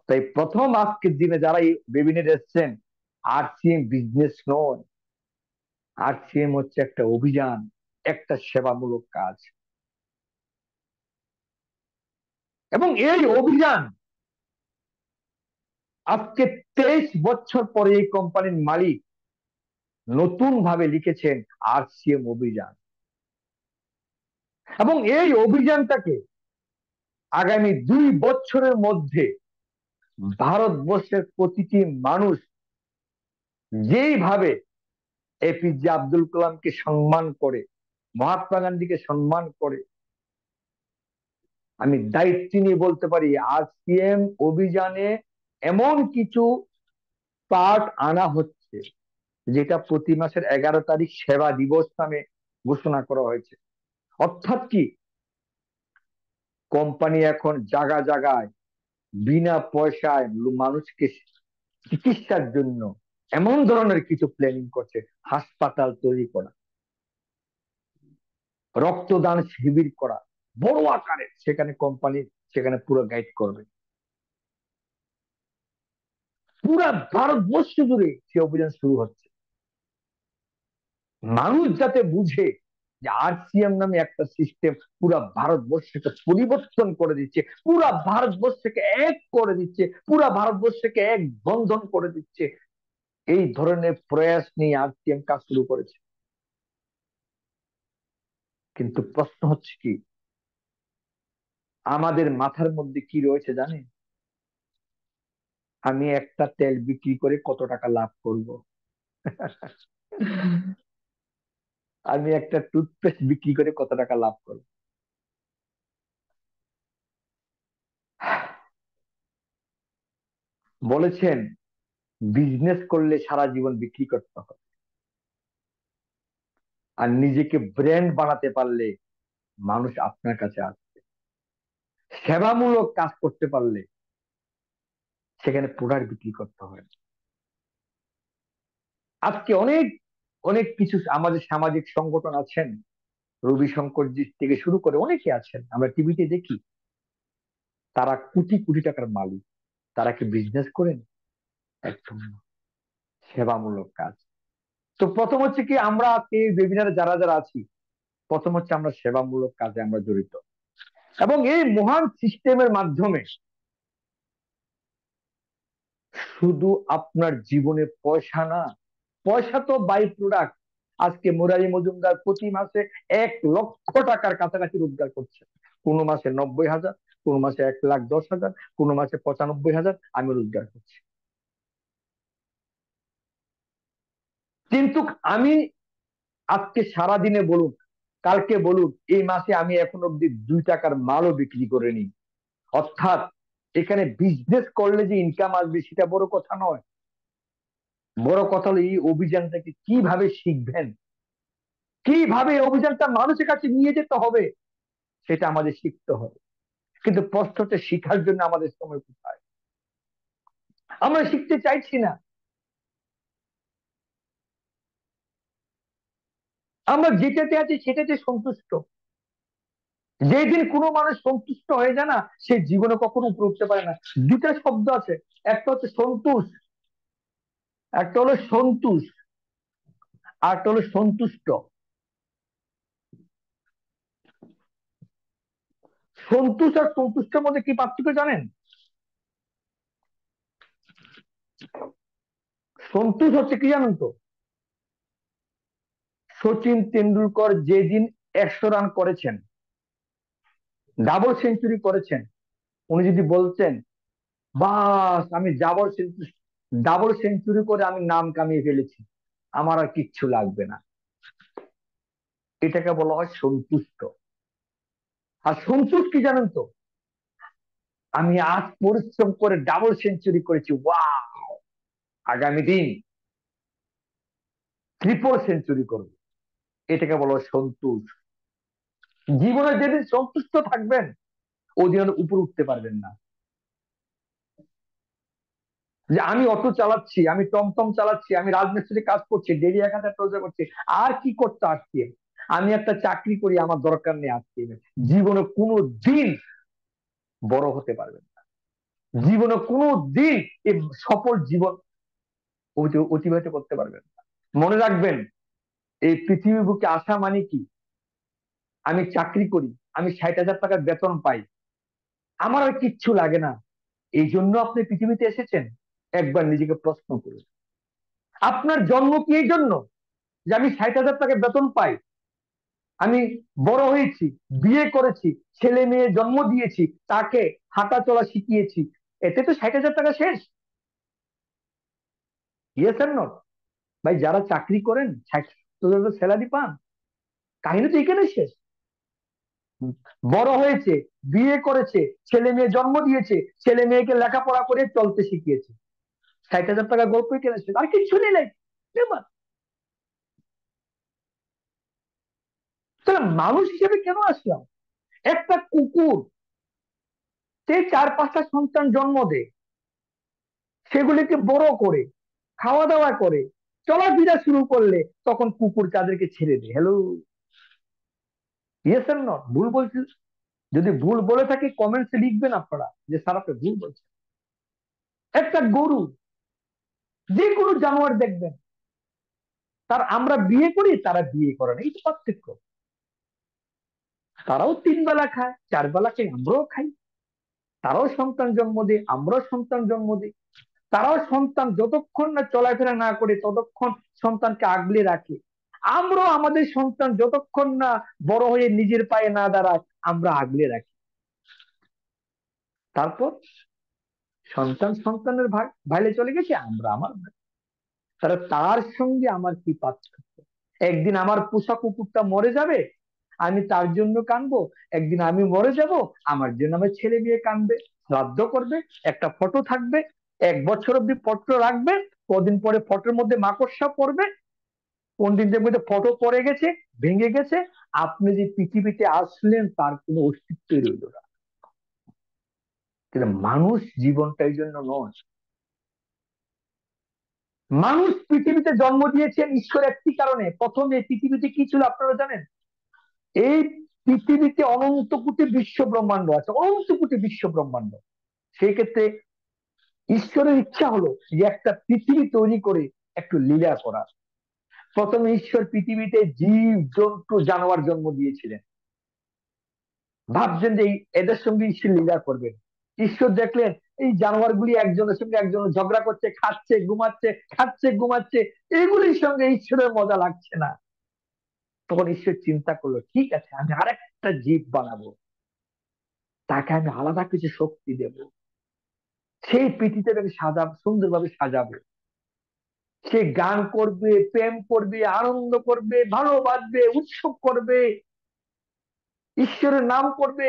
তাই প্রথম আজকের দিনে যারা এই ওয়েবিনারে এসেছেন, আরসিএম বিজনেস নয়, আরসিএম হচ্ছে একটা অভিযান, একটা সেবামূলক কাজ। এবং এই অভিযান আজকে 23 বছর পরে এই কোম্পানির মালিক নতুন ভাবে লিখেছেন আরসিএম অভিযান। এবং এই অভিযানটাকে আগামী 2 বছরের মধ্যে ভারতবর্ষের প্রতিটি মানুষ যেইভাবে এপিজে আব্দুল কালামকে সম্মান করে, মহাত্মা গান্ধীকে সম্মান করে, আমি দায়িত্ব নিয়ে বলতে পারি আরসিএম অভিযানে এমন কিছু পার্ট আনা হচ্ছে যেটা প্রতি মাসের 11 তারিখ সেবা দিবস নামে ঘোষণা করা হয়েছে। অর্থাৎ কি, কোম্পানি এখন জায়গা জায়গায় বিনা পয়সায় মানুষকে চিকিৎসার জন্য এমন ধরনের কিছু প্ল্যানিং করছে। হাসপাতাল তৈরি করা, রক্তদান শিবির করা বড় আকারে, সেখানে কোম্পানি সেখানে পুরো গাইড করবে। পুরা ভারতবর্ষ জুড়ে সে অভিযান শুরু হচ্ছে। মানুষ যাতে বুঝে যে আরসিএম নামে একটা সিস্টেম পুরা ভারতবর্ষকে পরিবর্তন করে দিচ্ছে, পুরা ভারতবর্ষকে এক করে দিচ্ছে, পুরা ভারতবর্ষকে এক বন্ধন করে দিচ্ছে, এই ধরনের প্রয়াস নিয়ে আরসিএম কাজ শুরু করেছে। কিন্তু প্রশ্ন হচ্ছে কি, আমাদের মাথার মধ্যে কি রয়েছে জানেন? আমি একটা তেল বিক্রি করে কত টাকা লাভ করব, আমি একটা টুথপেস্ট বিক্রি করে কত টাকা লাভ করব। বলেছেন বিজনেস করলে সারা জীবন বিক্রি করতে হবে, আর নিজেকে ব্র্যান্ড বানাতে পারলে মানুষ আপনার কাছে আসবে। সেবামূলক কাজ করতে পারলে সেখানে প্রোডাক্ট বিক্রি করতে হয়। আজকে অনেক অনেক কিছু আমাদের সামাজিক সংগঠন আছেন, রবি শঙ্কর জি থেকে শুরু করে অনেকে আছেন, আমরা টিভিতে দেখি, তারা কোটি কোটি টাকার মালিক। তারা কি বিজনেস করেন? একদম না, সেবামূলক কাজ। তো প্রথম হচ্ছে কি, আমরা আজকে এই ওয়েবিনারে যারা যারা আছি, প্রথম হচ্ছে আমরা সেবামূলক কাজে আমরা জড়িত। এবং এই মহান সিস্টেমের মাধ্যমে শুধু আপনার জীবনে পয়সা না, পয়সা তো বাই প্রোডাক্ট। আজকে মুরারি মজুমদার প্রতি মাসে 1 লক্ষ টাকার কাছাকাছি রোজগার করছে। কোন মাসে 90,000, কোন মাসে 1,10,000, কোন মাসে 95,000 আমি রোজগার করছি। কিন্তু আমি আজকে সারা দিনে বলুন, কালকে বলুন, এই মাসে আমি এখন অব্দি 2 টাকার মালও বিক্রি করিনি। অর্থাৎ এখানে বিজনেস করলে যে ইনকাম আসবে সেটা বড় কথা নয়। বড় কথা হলো এই অভিযানটাকে কিভাবে শিখবেন, কিভাবে এই অভিযানটা মানুষের কাছে নিয়ে যেতে হবে, সেটা আমাদের শিখতে হবে। কিন্তু প্রশ্ন হচ্ছে শিখার জন্য আমাদের সময় কোথায়? আমরা শিখতে চাইছি না। আমরা যেটাতে আছি সেটাতে সন্তুষ্ট। যেদিন কোনো মানুষ সন্তুষ্ট হয়ে যায় না, সে জীবনে কখনো উপরে উঠতে পারে না। দুটা শব্দ আছে, একটা হচ্ছে সন্তোষ, একটা হলো সন্তোষ, আর একটা হলো সন্তুষ্ট। সন্তুষ্ট আর সন্তুষ্টের মধ্যে কি পার্থক্য জানেন? সন্তুষ্ট হচ্ছে কি জানেন তো? সচিন তেন্ডুলকর যেদিন 100 রান করেছেন, ডাবল সেঞ্চুরি করেছেন, উনি যদি বলতেন বাস আমি ডাবল সেঞ্চুরি করে আমি নাম কামিয়ে ফেলেছি, আমার আর কিচ্ছু লাগবে না, এটাকে বলা হয় সন্তুষ্ট। আর সন্তুষ্ট কি জানেন তো? আমি আজ পরিশ্রম করে ডাবল সেঞ্চুরি করেছি, ওয়াও, আগামী দিন ট্রিপল সেঞ্চুরি করব, এটাকে বলা হয় সন্তুষ্ট। জীবনে যেদিন সন্তুষ্ট থাকবেন ওদিন উপরে উঠতে পারবেন না। যে আমি অটো চালাচ্ছি, আমি টমটম চালাচ্ছি, আমি রাজমিস্ত্রি কাজ করছি, ডেলি 1000 রোজগার করছি, আর কি করতে আজকে, আমি একটা চাকরি করি, আমার দরকার নেই আজকে, জীবনে কোনো দিন বড় হতে পারবেন না। জীবনে কোনো দিন এই সফল জীবন অতিবাহিত করতে পারবেন না। মনে রাখবেন, এই পৃথিবীর বুকে আসা মানে কি, আমি চাকরি করি, আমি 60,000 টাকার বেতন পাই, আমার আর কিচ্ছু লাগে না, এই জন্য আপনি পৃথিবীতে এসেছেন? একবার নিজেকে প্রশ্ন করুন। আপনার জন্ম কি এই জন্য যে আমি 60,000 টাকা বেতন পাই, আমি বড় হয়েছি, বিয়ে করেছি, ছেলে মেয়ে জন্ম দিয়েছি, তাকে হাঁটা চলা শিখিয়েছি, এতে তো 60,000 টাকা শেষ? Yes are not? ভাই, যারা চাকরি করেন 60,000 স্যালারি পান, কাহিনী তো এখানে শেষ। বড় হয়েছে, বিয়ে করেছে, ছেলে মেয়ে জন্ম দিয়েছে, ছেলে মেয়েকে লেখাপড়া করে চলতে শিখিয়েছে, 60,000 টাকা গল্প এখানে শেষ, আর কিছু নেই নাই। তাহলে মানুষ হিসেবে কেন আসলাম? একটা কুকুর, সে 4-5টা সন্তান জন্ম দেয়, সেগুলিকে বড় করে খাওয়া দাওয়া করে চলাফেরা শুরু করলে তখন কুকুর তাদেরকে ছেড়ে দেয়। Hello, yes are not? ভুল বলছি? যদি ভুল বলে থাকি কমেন্টসে লিখবেন আপনারা যে স্যার আপনি ভুল বলছেন। একটা গরু, যে কোনো জানোয়ার দেখবেন, তার আমরা বিয়ে করি, তারা বিয়ে করে না, এই তো পার্থক্য। তারাও 3 বেলা খায়, 4 বেলা খায়, আমরাও খাই, তারাও সন্তান জন্ম দেয়, আমরাও সন্তান জন্ম দিই, তারাও সন্তান যতক্ষণ না চলাফেরা না করে ততক্ষণ সন্তানকে আগলে রাখে, আমরাও আমাদের সন্তান যতক্ষণ না বড় হয়ে নিজের পায়ে না দাঁড়ায় আমরা আগলে রাখি। তারপর সন্তান সন্তানের ভাগ ভাইলে চলে গেছে, আমরা আমার ভাগ। তাহলে তার সঙ্গে আমার কি পার্থক্য? একদিন আমার পোষা কুকুরটা মরে যাবে, আমি তার জন্য কাঁদবো, একদিন আমি মরে যাব, আমার জন্য আমার ছেলে মেয়ে কাঁদবে, শ্রাদ্ধ করবে, একটা ফটো থাকবে, 1 বছর অব্দি ফটো রাখবে, কদিন পরে ফটোর মধ্যে মাকড়সা পড়বে, পন্ডিতদের মধ্যে ফটো পড়ে গেছে, ভেঙে গেছে, আপনি যে পৃথিবীতে আসলেন তার কোনো অস্তিত্বই রইল না। কিন্তু মানুষ জীবনটা এই জন্য নয়। মানুষ পৃথিবীতে জন্ম দিয়েছেন ঈশ্বর একটি কারণে। প্রথমে পৃথিবীতে কি ছিল আপনারা জানেন? এই পৃথিবীতে অনন্ত কোটি বিশ্ব ব্রহ্মাণ্ড আছে, অনন্ত কোটি বিশ্ব ব্রহ্মাণ্ড। সেই ক্ষেত্রে ঈশ্বরের ইচ্ছা হলো যে একটা পৃথিবী তৈরি করে একটু লীলা করা। প্রথমে ঈশ্বর পৃথিবীতে জীব জন্তু জানোয়ার জন্ম দিয়েছিলেন, ভাবছেন যে এদের সঙ্গে ঈশ্বর লীলা করবেন। ঈশ্বর দেখলেন এই জানোয়ারগুলি একজনের সঙ্গে একজন ঝগড়া করছে, খাচ্ছে ঘুমাচ্ছে, খাচ্ছে ঘুমাচ্ছে, এগুলির সঙ্গে ঈশ্বরের মজা লাগছে না। তখন ঈশ্বর চিন্তা করলো, ঠিক আছে আমি আরেকটা জীব বানাবো, তাকে আমি আলাদা কিছু শক্তি দেব, সেই পৃথিবীটাকে সাজাবো, সুন্দরভাবে সাজাবো, সে গান করবে, প্রেম করবে, আনন্দ করবে, ভালোবাসবে, উৎসব করবে, ঈশ্বরের নাম করবে।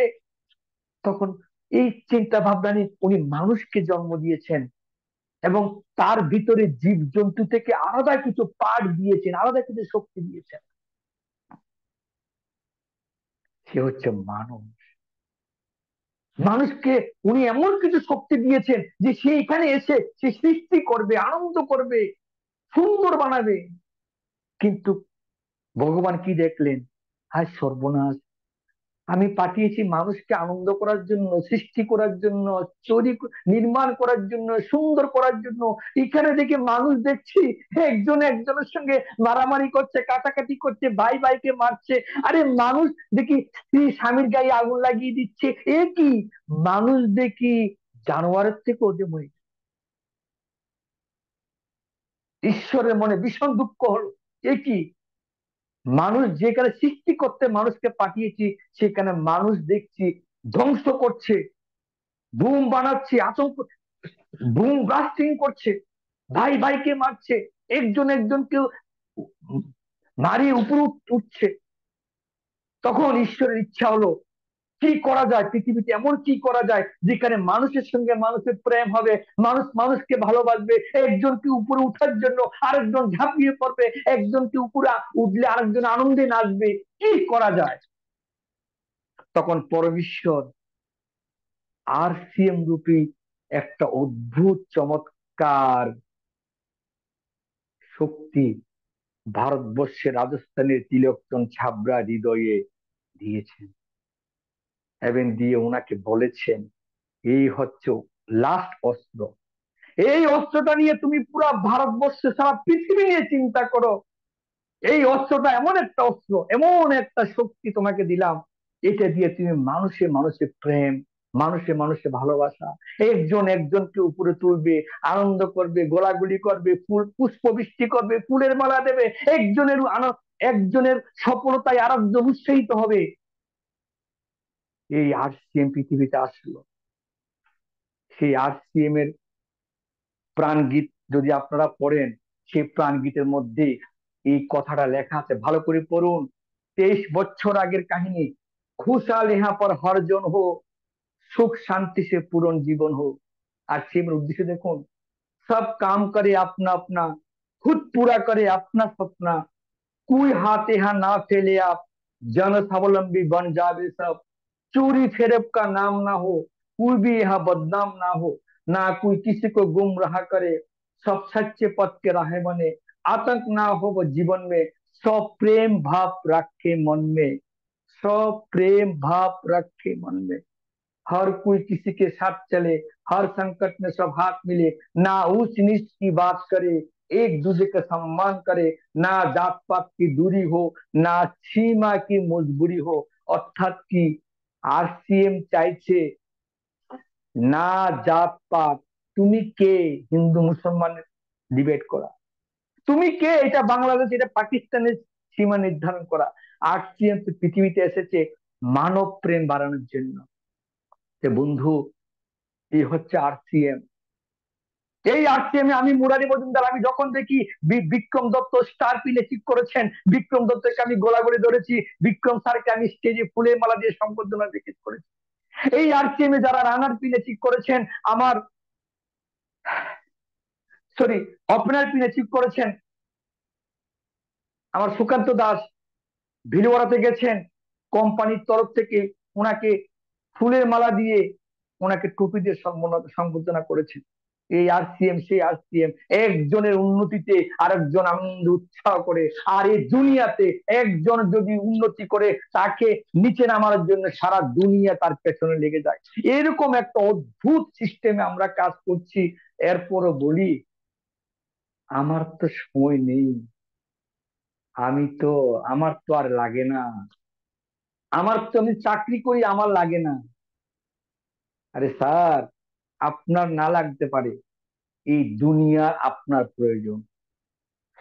তখন এই চিন্তা ভাবনা নিয়ে উনি মানুষকে জন্ম দিয়েছেন এবং তার ভিতরে জীব জন্তু থেকে আলাদা কিছু পার্ট দিয়েছেন, আলাদা কিছু শক্তি দিয়েছেন, সে হচ্ছে মানুষ। মানুষকে উনি এমন কিছু শক্তি দিয়েছেন যে সে এখানে এসে সে সৃষ্টি করবে, আনন্দ করবে, সুন্দর বানাবে। কিন্তু ভগবান কি দেখলেন? হায় সর্বনাশ, আমি পাঠিয়েছি মানুষকে আনন্দ করার জন্য, সৃষ্টি করার জন্য, নির্মাণ করার জন্য, সুন্দর করার জন্য। এখানে দেখে মানুষ দেখছি একজন একজনের সঙ্গে মারামারি করছে, কাটাকাটি করছে, ভাই ভাইকে মারছে। আরে মানুষ দেখি স্ত্রী স্বামীর গায়ে আগুন লাগিয়ে দিচ্ছে। এ কি? মানুষ দেখি জানোয়ারের থেকে ওদের মনে। ঈশ্বরের মনে ভীষণ দুঃখ হলো। এ কি? মানুষ যেখানে সৃষ্টি করতে মানুষকে পাঠিয়েছি, সেখানে মানুষ দেখছি ধ্বংস করছে, বুম বানাচ্ছে, আতঙ্ক, বুম ব্লাস্টিং করছে, ভাই ভাইকে মারছে, একজন একজনকে মারিয়ে উপরে উঠছে। তখন ঈশ্বরের ইচ্ছা হলো কি করা যায় পৃথিবীতে, এমন কি করা যায় যেখানে মানুষের সঙ্গে মানুষের প্রেম হবে, মানুষ মানুষকে ভালোবাসবে, একজনকে উপরে উঠার জন্য আরেকজন ঝাঁপিয়ে পড়বে, একজনকে উপরে উঠলে আরেকজন আনন্দে নাচবে। কি করা যায়? তখন পরমেশ্বর RCM রূপী একটা অদ্ভুত চমৎকার শক্তি ভারতবর্ষের রাজস্থানের তিলকচন্দ ছাবড়া হৃদয়ে দিয়েছেন, এবং দিয়ে ওনাকে বলেছেন এই হচ্ছে লাস্ট অস্ত্র। এই অস্ত্রটা নিয়ে তুমি পুরো ভারতবর্ষে, সারা পৃথিবী নিয়ে চিন্তা করো। এই অস্ত্রটা এমন একটা অস্ত্র, এমন একটা শক্তি তোমাকে দিলাম, এটা দিয়ে তুমি মানুষে মানুষে প্রেম, মানুষে মানুষে ভালোবাসা, একজন একজনকে উপরে তুলবে, আনন্দ করবে, গোলাগুলি করবে, ফুল পুষ্প বৃষ্টি করবে, ফুলের মালা দেবে, একজনের একজনের সফলতায় আরেকজন উৎসাহিত হবে। এই RCM পৃথিবীতে আসলো। সেই RCM এর প্রাণ গীত যদি আপনারা পড়েন, সেই প্রাণ গীতের মধ্যে এই কথাটা লেখা আছে, ভালো করে পড়ুন। 23 বছর আগের কাহিনী। खुशहाल यहाँ पर हर जन हो, सुख शांति से पूर्ण जीवन हो। RCM এর উদ্দেশ্য দেখুন, सब काम करे अपना अपना, खुद पूरा करे अपना सपना, कोई हाथ यहाँ ना फैले आप, जन स्वावलंबी बन जावे सब। चोरी फेरेब का नाम ना हो, कोई भी यहाँ बदनाम ना हो, ना कोई किसी को गुमराह करे, सब सच्चे पथ के राह बने, आतंक ना हो वो जीवन में, सब प्रेम भाव रखे मन में, सब प्रेम भाव रखे मन में। हर कोई किसी के साथ चले, हर संकट में सब हाथ मिले, ना ऊंच नीच की बात करे, एक दूसरे का सम्मान करे, ना जात पात की दूरी हो, ना सीमा की मजबूरी हो। অর্থাৎ কি? RCM চাইছে না জাত পাত, তুমি কে হিন্দু মুসলমান ডিবেট করা, তুমি কে এটা বাংলাদেশ এটা পাকিস্তানের সীমা নির্ধারণ করা। RCM পৃথিবীতে এসেছে মানব প্রেম বাড়ানোর জন্য। বন্ধু, এই হচ্ছে RCM। এই RCM এ আমি মুরারি মজুমদার, আমি যখন দেখি বিক্রম দত্ত স্টার পিলে ঠিক করেছেন, বিক্রম দত্তকে আমি গোলাগুলি ধরেছি, বিক্রম স্যারকে আমি স্টেজে ফুলের মালা দিয়ে সম্বর্ধনা দিয়ে ঠিক করেছি। এই RCM এ যারা রানার পিলে ঠিক করেছেন, আমার সরি ওপেনার পিলে ঠিক করেছেন আমার সুকান্ত দাস, ভিলওয়ারাতে গেছেন, কোম্পানির তরফ থেকে ওনাকে ফুলের মালা দিয়ে ওনাকে টুপি দিয়ে সম্বর্ধনা করেছেন। এই RCM সেই RCM, একজনের উন্নতিতে আরেকজন আনন্দ উৎসাহ করে। আর এই দুনিয়াতে একজন যদি উন্নতি করে, তাকে নিচে নামার জন্য সারা দুনিয়া তার পেছনে লেগে যায়। এরকম একটা অদ্ভুত সিস্টেমে আমরা কাজ করছি। এরপরও বলি আমার তো সময় নেই, আমার তো আর লাগে না, আমার তো আমি চাকরি করি, আমার লাগে না। আরে স্যার, আপনার না লাগতে পারে, এই দুনিয়া আপনার প্রয়োজন,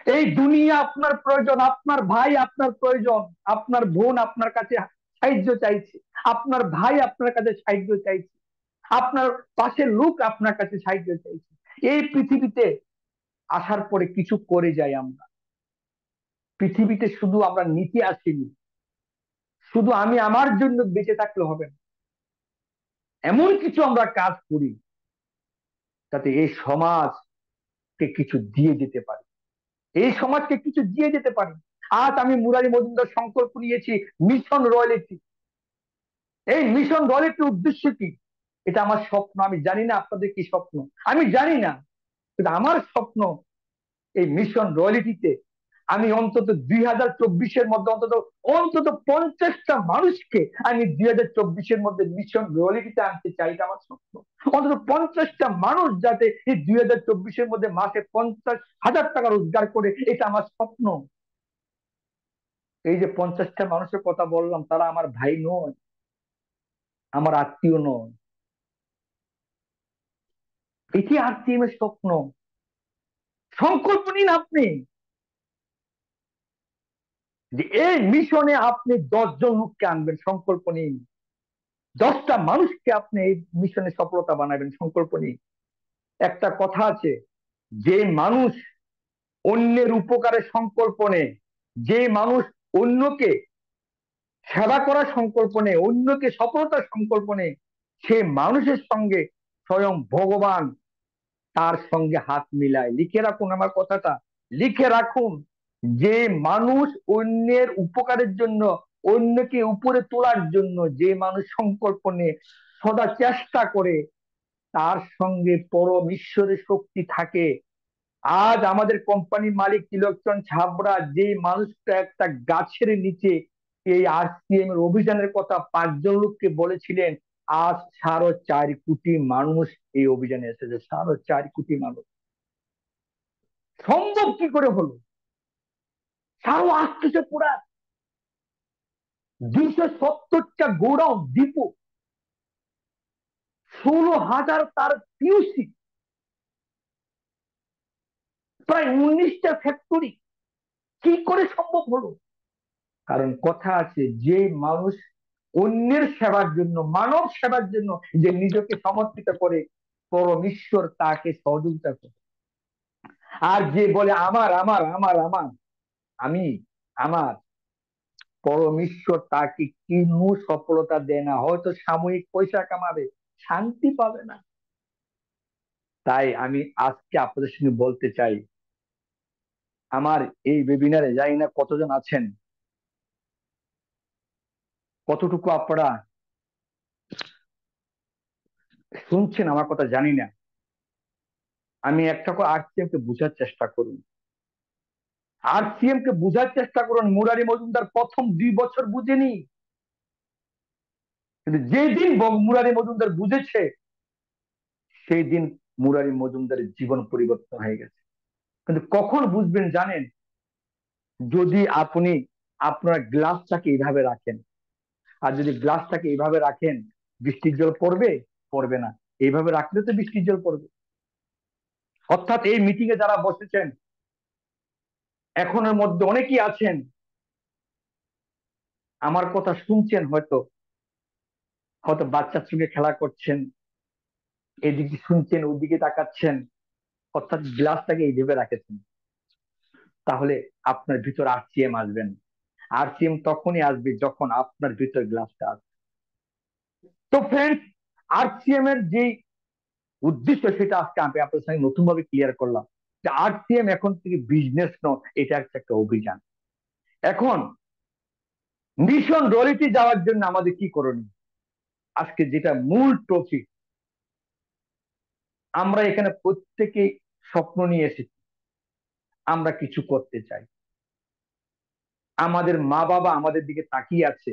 এই দুনিয়া আপনার প্রয়োজন, আপনার ভাই আপনার প্রয়োজন, আপনার বোন আপনার কাছে সাহায্য চাইছে, আপনার ভাই আপনার কাছে সাহায্য চাইছে, আপনার পাশের লোক আপনার কাছে সাহায্য চাইছে। এই পৃথিবীতে আসার পরে কিছু করে যাই আমরা। পৃথিবীতে শুধু আমরা নিতে আসিনি, শুধু আমি আমার জন্য বেঁচে থাকলে হবে না, এমন কিছু আমরা কাজ করি যাতে এই সমাজকে কিছু দিয়ে যেতে পারি, এই সমাজকে কিছু দিয়ে যেতে পারি। আজ আমি মুরারি মজুমদার সংকল্প নিয়েছি মিশন রয়্যালিটি। এই মিশন রয়্যালিটির উদ্দেশ্য কি? এটা আমার স্বপ্ন। আমি জানি না আপনাদের কি স্বপ্ন, আমি জানি না, কিন্তু আমার স্বপ্ন এই মিশন রয়্যালিটিতে আমি অন্তত 2024-এর মধ্যে অন্তত অন্তত 50টা মানুষকে আমি 2024-এর মধ্যে মিশন রিয়েলিটিতে আনতে চাই, এটা আমার স্বপ্ন। অন্তত 50টা মানুষ যাতে এই 2024-এর মধ্যে মাসে 50,000 টাকা রোজগার করে, এটা আমার স্বপ্ন। এই যে 50টা মানুষের কথা বললাম, তারা আমার ভাই নয়, আমার আত্মীয় নয়। এটি আরসিএম এর স্বপ্ন। সংকল্প নিন আপনি যে এই মিশনে আপনি 10 জন লোককে আনবেন, সংকল্প নিন। 10টা মানুষকে আপনি এই মিশনে সফলতা বানাবেন, সংকল্প নিন। একটা কথা আছে, যে মানুষ অন্যের উপকারে সংকল্প নেয়, যে মানুষ অন্যকে সেবা করার সংকল্প নেয়, অন্যকে সফলতার সংকল্প নেয়, সে মানুষের সঙ্গে স্বয়ং ভগবান তার সঙ্গে হাত মিলায়। লিখে রাখুন আমার কথাটা, লিখে রাখুন। যে মানুষ অন্যের উপকারের জন্য, অন্যকে উপরে তোলার জন্য যে মানুষ সংকল্প নিয়ে সদা চেষ্টা করে, তার সঙ্গে পরম ঈশ্বরের শক্তি থাকে। আজ আমাদের কোম্পানির মালিক তিলকচন্দ ছাবড়া যে মানুষটা একটা গাছের নিচে এই আরসিএম এর অভিযানের কথা 5 জন লোককে বলেছিলেন, আজ 4.5 কোটি মানুষ এই অভিযানে এসেছে। 4.5 কোটি মানুষ। সম্ভব কি করে হলো? সারো আসতেছে পুরা 270টা গোডাউন ডিপো, 16,000 তার পিউসি, প্রায় 19টা ফ্যাক্টরি। কি করে সম্ভব হলো? কারণ কথা আছে, যে মানুষ অন্যের সেবার জন্য, মানব সেবার জন্য যে নিজেকে সমর্পিত করে, পরম ঈশ্বর তাকে সহযোগিতা করে। আর যে বলে আমার আমার আমার আমার, আমি আমার, পরম ঈশ্বর তাকে কোনো সফলতা দেয় না। হয়তো সাময়িক পয়সা কামাবে, শান্তি পাবে না। তাই আমি আজকে আপনাদের সঙ্গে বলতে চাই, আমার এই ওয়েবিনারে জানি না কতজন আছেন, কতটুকু আপনারা শুনছেন আমার কথা জানি না। আমি একটা করে আরসিএম কে বোঝার চেষ্টা করুন, আরসিএম কে বোঝার চেষ্টা করুন। মুরারি মজুমদার প্রথম 2 বছর বুঝেনি, কিন্তু যেদিন মুরারি মজুমদার বুঝেছে, সেই দিন মুরারি মজুমদারের জীবন পরিবর্তন হয়ে গেছে। কিন্তু কখন বুঝবেন জানেন? যদি আপনি আপনার গ্লাসটাকে এইভাবে রাখেন, আর যদি গ্লাসটাকে এইভাবে রাখেন, বৃষ্টির জল পড়বে? পড়বে না। এইভাবে রাখলে তো বৃষ্টির জল পড়বে। অর্থাৎ এই মিটিং এ যারা বসেছেন, এখনের মধ্যে অনেকেই আছেন আমার কথা শুনছেন, হয়তো হয়তো বাচ্চার সঙ্গে খেলা করছেন, এদিকে শুনছেন, ওইদিকে তাকাচ্ছেন, অর্থাৎ গ্লাসটাকে এইভাবে রাখেছেন। তাহলে আপনার ভিতর আরসিএম আসবেন। আরসিএম তখনই আসবে যখন আপনার ভিতর গ্লাসটা আসবে। তো ফ্রেন্ডস, আরসিএম এর যে উদ্দেশ্য, সেটা আজকে আমি আপনার সঙ্গে নতুন ভাবে ক্লিয়ার করলাম যে আরসিএম এখন থেকে বিজনেস নয়, এটা একটা অভিযান। এখন মিশন রিয়েলিটি যাওয়ার জন্য আমাদের কি করণীয়? আজকে যেটা মূল টপিক, আমরা এখানে প্রত্যেকেই স্বপ্ন নিয়ে এসেছি, আমরা কিছু করতে চাই। আমাদের মা বাবা আমাদের দিকে তাকিয়ে আছে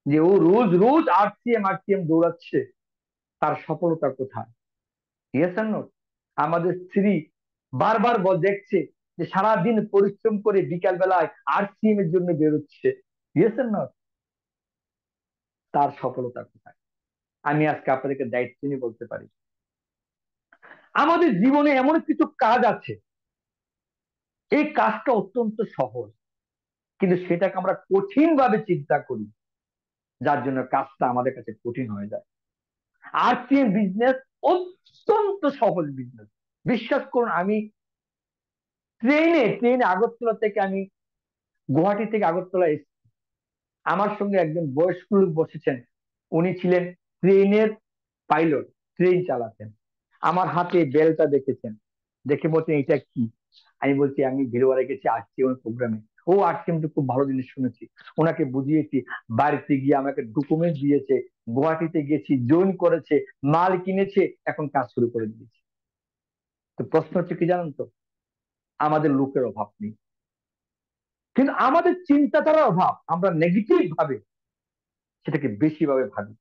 যে ও রোজ রোজ আরসিএম আরসিএম দৌড়াচ্ছে, তার সফলতা কোথায়? ইয়েস আর নো? আমাদের স্ত্রী বারবার দেখছে যে সারাদিন পরিশ্রম করে বিকাল বেলায় আরসিএম এর জন্য বেরোচ্ছে, ইয়েস আর নো? তার সফলতা কোথায়? আমি আজকে আপনাদেরকে দায়িত্ব নিয়ে বলতে পারি, আমাদের জীবনে এমন কিছু কাজ আছে, এই কাজটা অত্যন্ত সহজ, কিন্তু সেটাকে আমরা কঠিন ভাবে চিন্তা করি, যার জন্য কাজটা আমাদের কাছে কঠিন হয়ে যায়। আরসিএম বিজনেস অত্যন্ত সহজ বিজনেস। বিশ্বাস করুন, আমি ট্রেনে ট্রেনে আগরতলা থেকে আমি গুয়াহাটি থেকে আগরতলা এসেছি। আমার সঙ্গে একজন বয়স্ক লোক বসেছেন, উনি ছিলেন ট্রেনের পাইলট, ট্রেন চালাতেন। আমার হাতে বেলটা দেখেছেন, দেখে বলছেন এটা কি? আমি বলছি আমি ভিড়ওয়ারে গেছি আরসিএম প্রোগ্রামে। ও আরসিএম তো খুব ভালো জিনিস শুনেছি। ওনাকে বুঝিয়েছি, বাড়িতে গিয়ে আমাকে ডকুমেন্ট দিয়েছে, গুয়াহাটিতে গেছি, জয়েন করেছে, মাল কিনেছে, এখন কাজ শুরু করে দিয়েছে। তো প্রশ্ন হচ্ছে কি জানেন তো, আমাদের লোকের অভাব নেই। কিন্তু আমাদের চিন্তাধারার অভাব, আমরা নেগেটিভ ভাবে সেটাকে বেশি ভাবে ভাবি,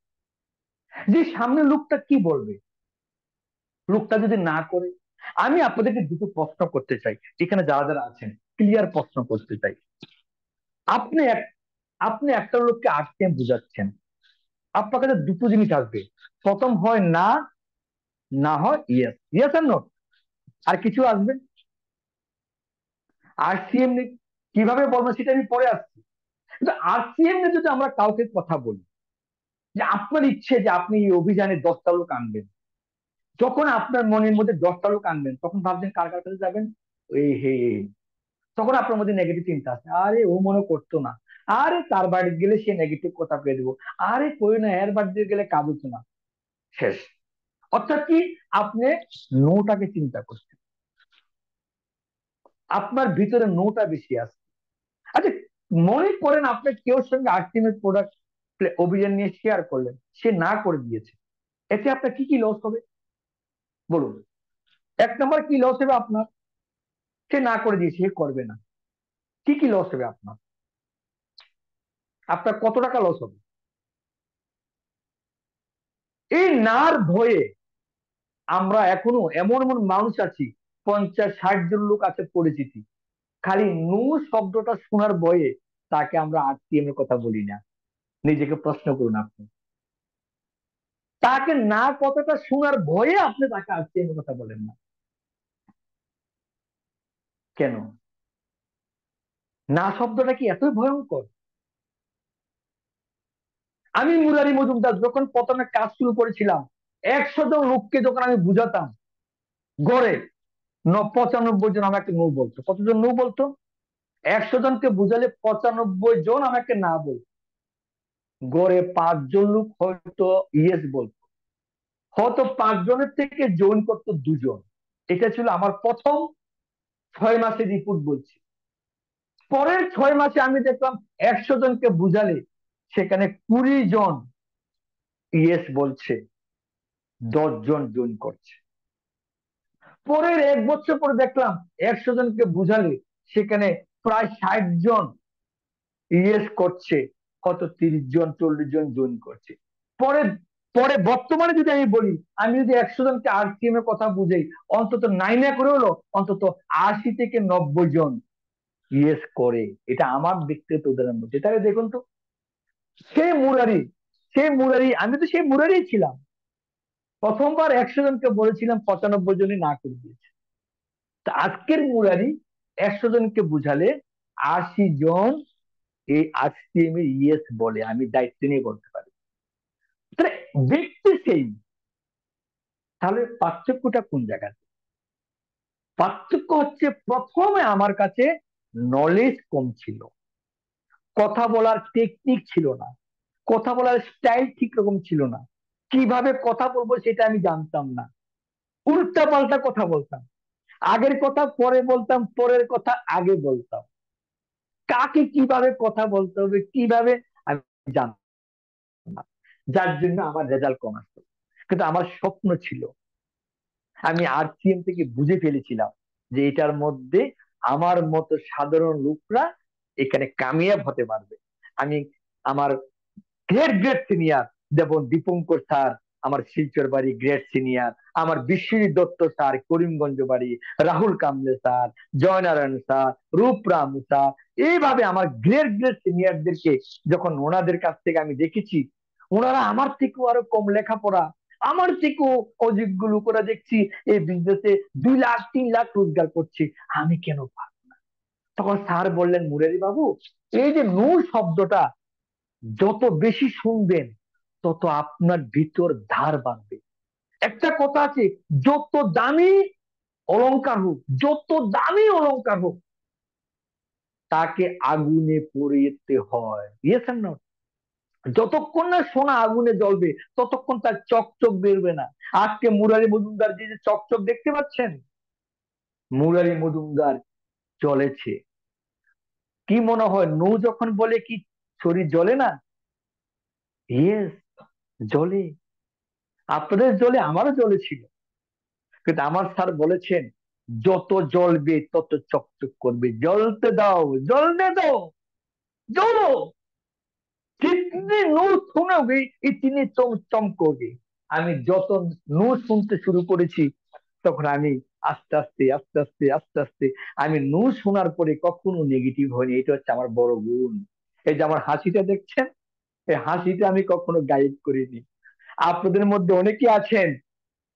যে সামনের লোকটা কি বলবে, লোকটা যদি না করে। আমি আপনাদেরকে দুটো প্রশ্ন করতে চাই, এখানে যারা যারা আছেন, ক্লিয়ার প্রশ্ন করতে চাই। আপনি আপনি একটা লোককে আটকে বুঝাচ্ছেন, আপনার কাছে দুটো জিনিস আসবে, প্রথম হয় না, না হয় ইয়েস, ইয়েস আর নো, আর কিছু আসবে। আরসিএম কিভাবে বলবো সেটা আমি পরে আসছি, কিন্তু আরসিএম নিয়ে যদি আমরা কাউকে কথা বলি যে আপনার ইচ্ছে যে আপনি এই অভিযানে 10টা লোক আনবেন, যখন আপনার মনের মধ্যে 10টা লোক আনবেন তখন ভাবছেন কার কার কাছে যাবেন, এই হে, তখন আপনার মধ্যে নেগেটিভ চিন্তা আছে, আরে ও মনে করতো না, আরে তার বাড়ি গেলে সে নেগেটিভ কথা পেয়ে দেবো, আরে কই না এর বাড়িতে গেলে কাজ হতো না, শেষ। অর্থাৎ কি, আপনি নোটাকে চিন্তা করছেন, আপনার ভিতরে নোটা বেশি আছে। আচ্ছা, মনে করেন আপনি কেউ সঙ্গে আর্টিমের প্রোডাক্ট অভিযান নিয়ে শেয়ার করলেন, সে না করে দিয়েছে, এতে আপনার কি কি লস হবে বলুন? এক নম্বর কি লস হবে আপনার, সে না করে দিয়েছে, সে করবে না, কি কি লস হবে আপনার? আপনার কত টাকা লস হবে? এই নার ভয়ে আমরা এখনো এমন এমন মানুষ আছি, 50-60 জন লোক আছে পরিচিতি, খালি নূর শব্দটা শোনার ভয়ে তাকে আমরা আরটিএম এর কথা বলি না। নিজেকে প্রশ্ন করুন আপনি, তাকে না কথাটা শোনার ভয়ে আপনি তাকে আরটিএম এর কথা বলেন না কেন? না শব্দটা কি এতই ভয়ঙ্কর? আমি মুরারি মজুমদার যখন প্রথমে কাজ শুরু করেছিলাম, 100 জন লোককে যখন আমি বুঝাতাম, গড়ে 95 জন আমাকে নো বলতো। কতজন নো বলতো? 100 জনকে বুঝালে 95 জন আমাকে না বলতো, গড়ে 5 জন লোক হয়তো ইয়েস বলতো, হয়তো 5 জনের থেকে জয়েন করতো 2 জন। এটা ছিল আমার প্রথম 6 মাসের রিপোর্ট বলছি। পরের 6 মাসে আমি দেখলাম 100 জনকে বুঝালে সেখানে 20 জন ইয়েস বলছে, 10 জন জয়েন করছে। পরের 1 বছর পরে দেখলাম 100 জনকে বুঝালে সেখানে প্রায় 60 জন ইয়েস করছে, কত 30 জন 40 জন জয়েন করছে। পরে পরে বর্তমানে যদি আমি বলি, আমি যদি 100 জনকে আরসিএম এর কথা বুঝাই, অন্তত 9 করে হলো অন্তত 80 থেকে 90 জন ইয়েস করে। এটা আমার ব্যক্তিগত উদাহরণ বলছি, তাহলে দেখুন তো, সেই মুরারি, সেই মুরারি, আমি তো সেই মুরারি ছিলাম, প্রথমবার 100 জনকে বলেছিলাম, 95 জনই না করে দিয়েছে। তা আজকের মুরারি 100 জনকে বুঝালে 80 জন এই আরসিএম এর ইয়েস বলে, আমি দায়িত্ব নিয়ে বলতে পারি। তাহলে ব্যক্তি সেই, তাহলে পার্থক্যটা কোন জায়গায়? পার্থক্য হচ্ছে প্রথমে আমার কাছে নলেজ কম ছিল, কথা বলার টেকনিক ছিল না, কথা বলার স্টাইল ঠিক রকম ছিল না, কিভাবে কথা বলবো সেটা আমি জানতাম না, উল্টা পাল্টা কথা বলতাম, আগের কথা পরে বলতাম, পরের কথা আগে বলতাম, কাকে কিভাবে কথা বলতে হবে কিভাবে আমি জানতাম না, যার জন্য আমার রেজাল্ট কম আসতো। কিন্তু আমার স্বপ্ন ছিল, আমি আরসিএম থেকে বুঝে ফেলেছিলাম যে এটার মধ্যে আমার মতো সাধারণ লোকরা এখানে কামিয়াব হতে পারবে। আমি আমার গ্রেট গ্রেট সিনিয়র, যেমন দীপঙ্কর স্যার আমার শিলচর বাড়ি গ্রেট সিনিয়র, আমার বিশ্বজিৎ দত্ত স্যার করিমগঞ্জ বাড়ি, রাহুল কামলে স্যার, জয়নারায়ণ স্যার, রূপরাম স্যার, এইভাবে আমার গ্রেট গ্রেট সিনিয়রদেরকে যখন ওনাদের কাছ থেকে আমি দেখেছি, ওনারা আমার থেকেও আরো কম লেখাপড়া, আমার থেকেও অযোগ্য লোকেরা দেখছি এই বিজনেসে 2 লাখ 3 লাখ রোজগার করছে, আমি কেন পারবো না? তখন স্যার বললেন, মুরারি বাবু, এই যে নূর শব্দটা যত বেশি শুনবেন তত আপনার ভিতর ধার বাড়বে। একটা কথা আছে, যত দামি অলংকার হোক, যত দামি অলংকার হোক, তাকে আগুনে পুড়িয়ে হয়, ইয়েস আর নো? যতক্ষণ না সোনা আগুনে জ্বলবে ততক্ষণ তার চকচক বেরবে না। আজকে মুরারি মজুমদার যে যে চকচক দেখতে পাচ্ছেন, মুরারি মজুমদার চলেছে। কি মনে হয় নৌ যখন বলে কি শরীর জ্বলে না? ইয়েস, জ্বলে। আপনাদের জ্বলে, আমারও জ্বলেছিল, কিন্তু আমার স্যার বলেছেন যত জ্বলবে তত চকচক করবে। জ্বলতে দাও, জ্বলতে দাও, জ্বলো। जितनी নূর শোনাবে ইতনি চমকোগে। আমি যত নূর শুনতে শুরু করেছি, তখন আমি আস্তে আস্তে আস্তে আস্তে আস্তে আস্তে আমি নূর শোনার পরে কখনো নেগেটিভ হয়নি। এটা হচ্ছে আমার বড় গুণ। এই যে আমার হাসিটা দেখছেন, এই হাসিটা আমি কখনো গায়েব করিনি। আপনাদের মধ্যে অনেকে আছেন,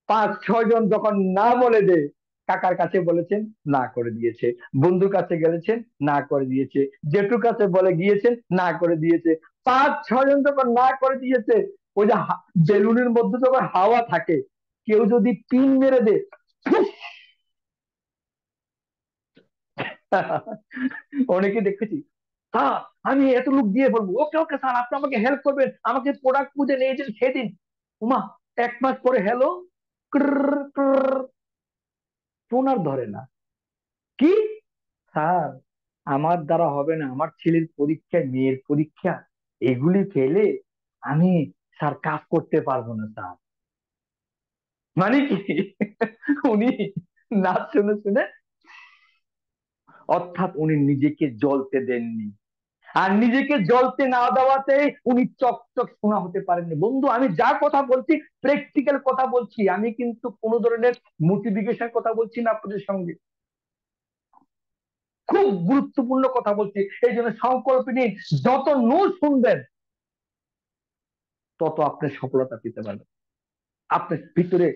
5-6 জন যখন না বলে দে, কাকার কাছে বলেছেন, না করে দিয়েছে। বন্ধুর কাছে গেলেছেন, না করে দিয়েছে। জেঠুর কাছে বলে গিয়েছেন, না করে দিয়েছে। 5-6 জন যখন না করে দিয়েছে, ওই যে বেলুনের মধ্যে যখন হাওয়া থাকে, কেউ যদি পিন মেরে দে, ফুস, অনেকে দেখেছি, হ্যাঁ আমি এত লোক দিয়ে বলবো, ওকে ওকে স্যার আপনি আমাকে হেল্প করবেন, আমাকে প্রোডাক্ট খুঁজে নিয়ে যেন সেদিন। উমা, 1 মাস পরে হ্যালো, ফোন আর ধরে না। কি স্যার, আমার দ্বারা হবে না, আমার ছেলের পরীক্ষা, মেয়ের পরীক্ষা, এগুলি ফেলে আমি স্যার কাজ করতে পারবো না স্যার। মানে কি, উনি নাচ শুনে শুনে, অর্থাৎ উনি নিজেকে জ্বলতে দেননি। আর নিজেকে জ্বলতে না দেওয়াতে উনি চকচক শোনা হতে পারেননি। বন্ধু, আমি যা কথা বলছি প্র্যাকটিক্যাল কথা বলছি, আমি কিন্তু কোনো ধরনের মোটিভেশন কথা বলছি না আপনাদের সঙ্গে। খুব গুরুত্বপূর্ণ কথা বলছি। এই জন্য সংকল্প নিন, যত নূর শুনবেন তত আপনি সফলতা পেতে পারবেন। আপনার ভিতরে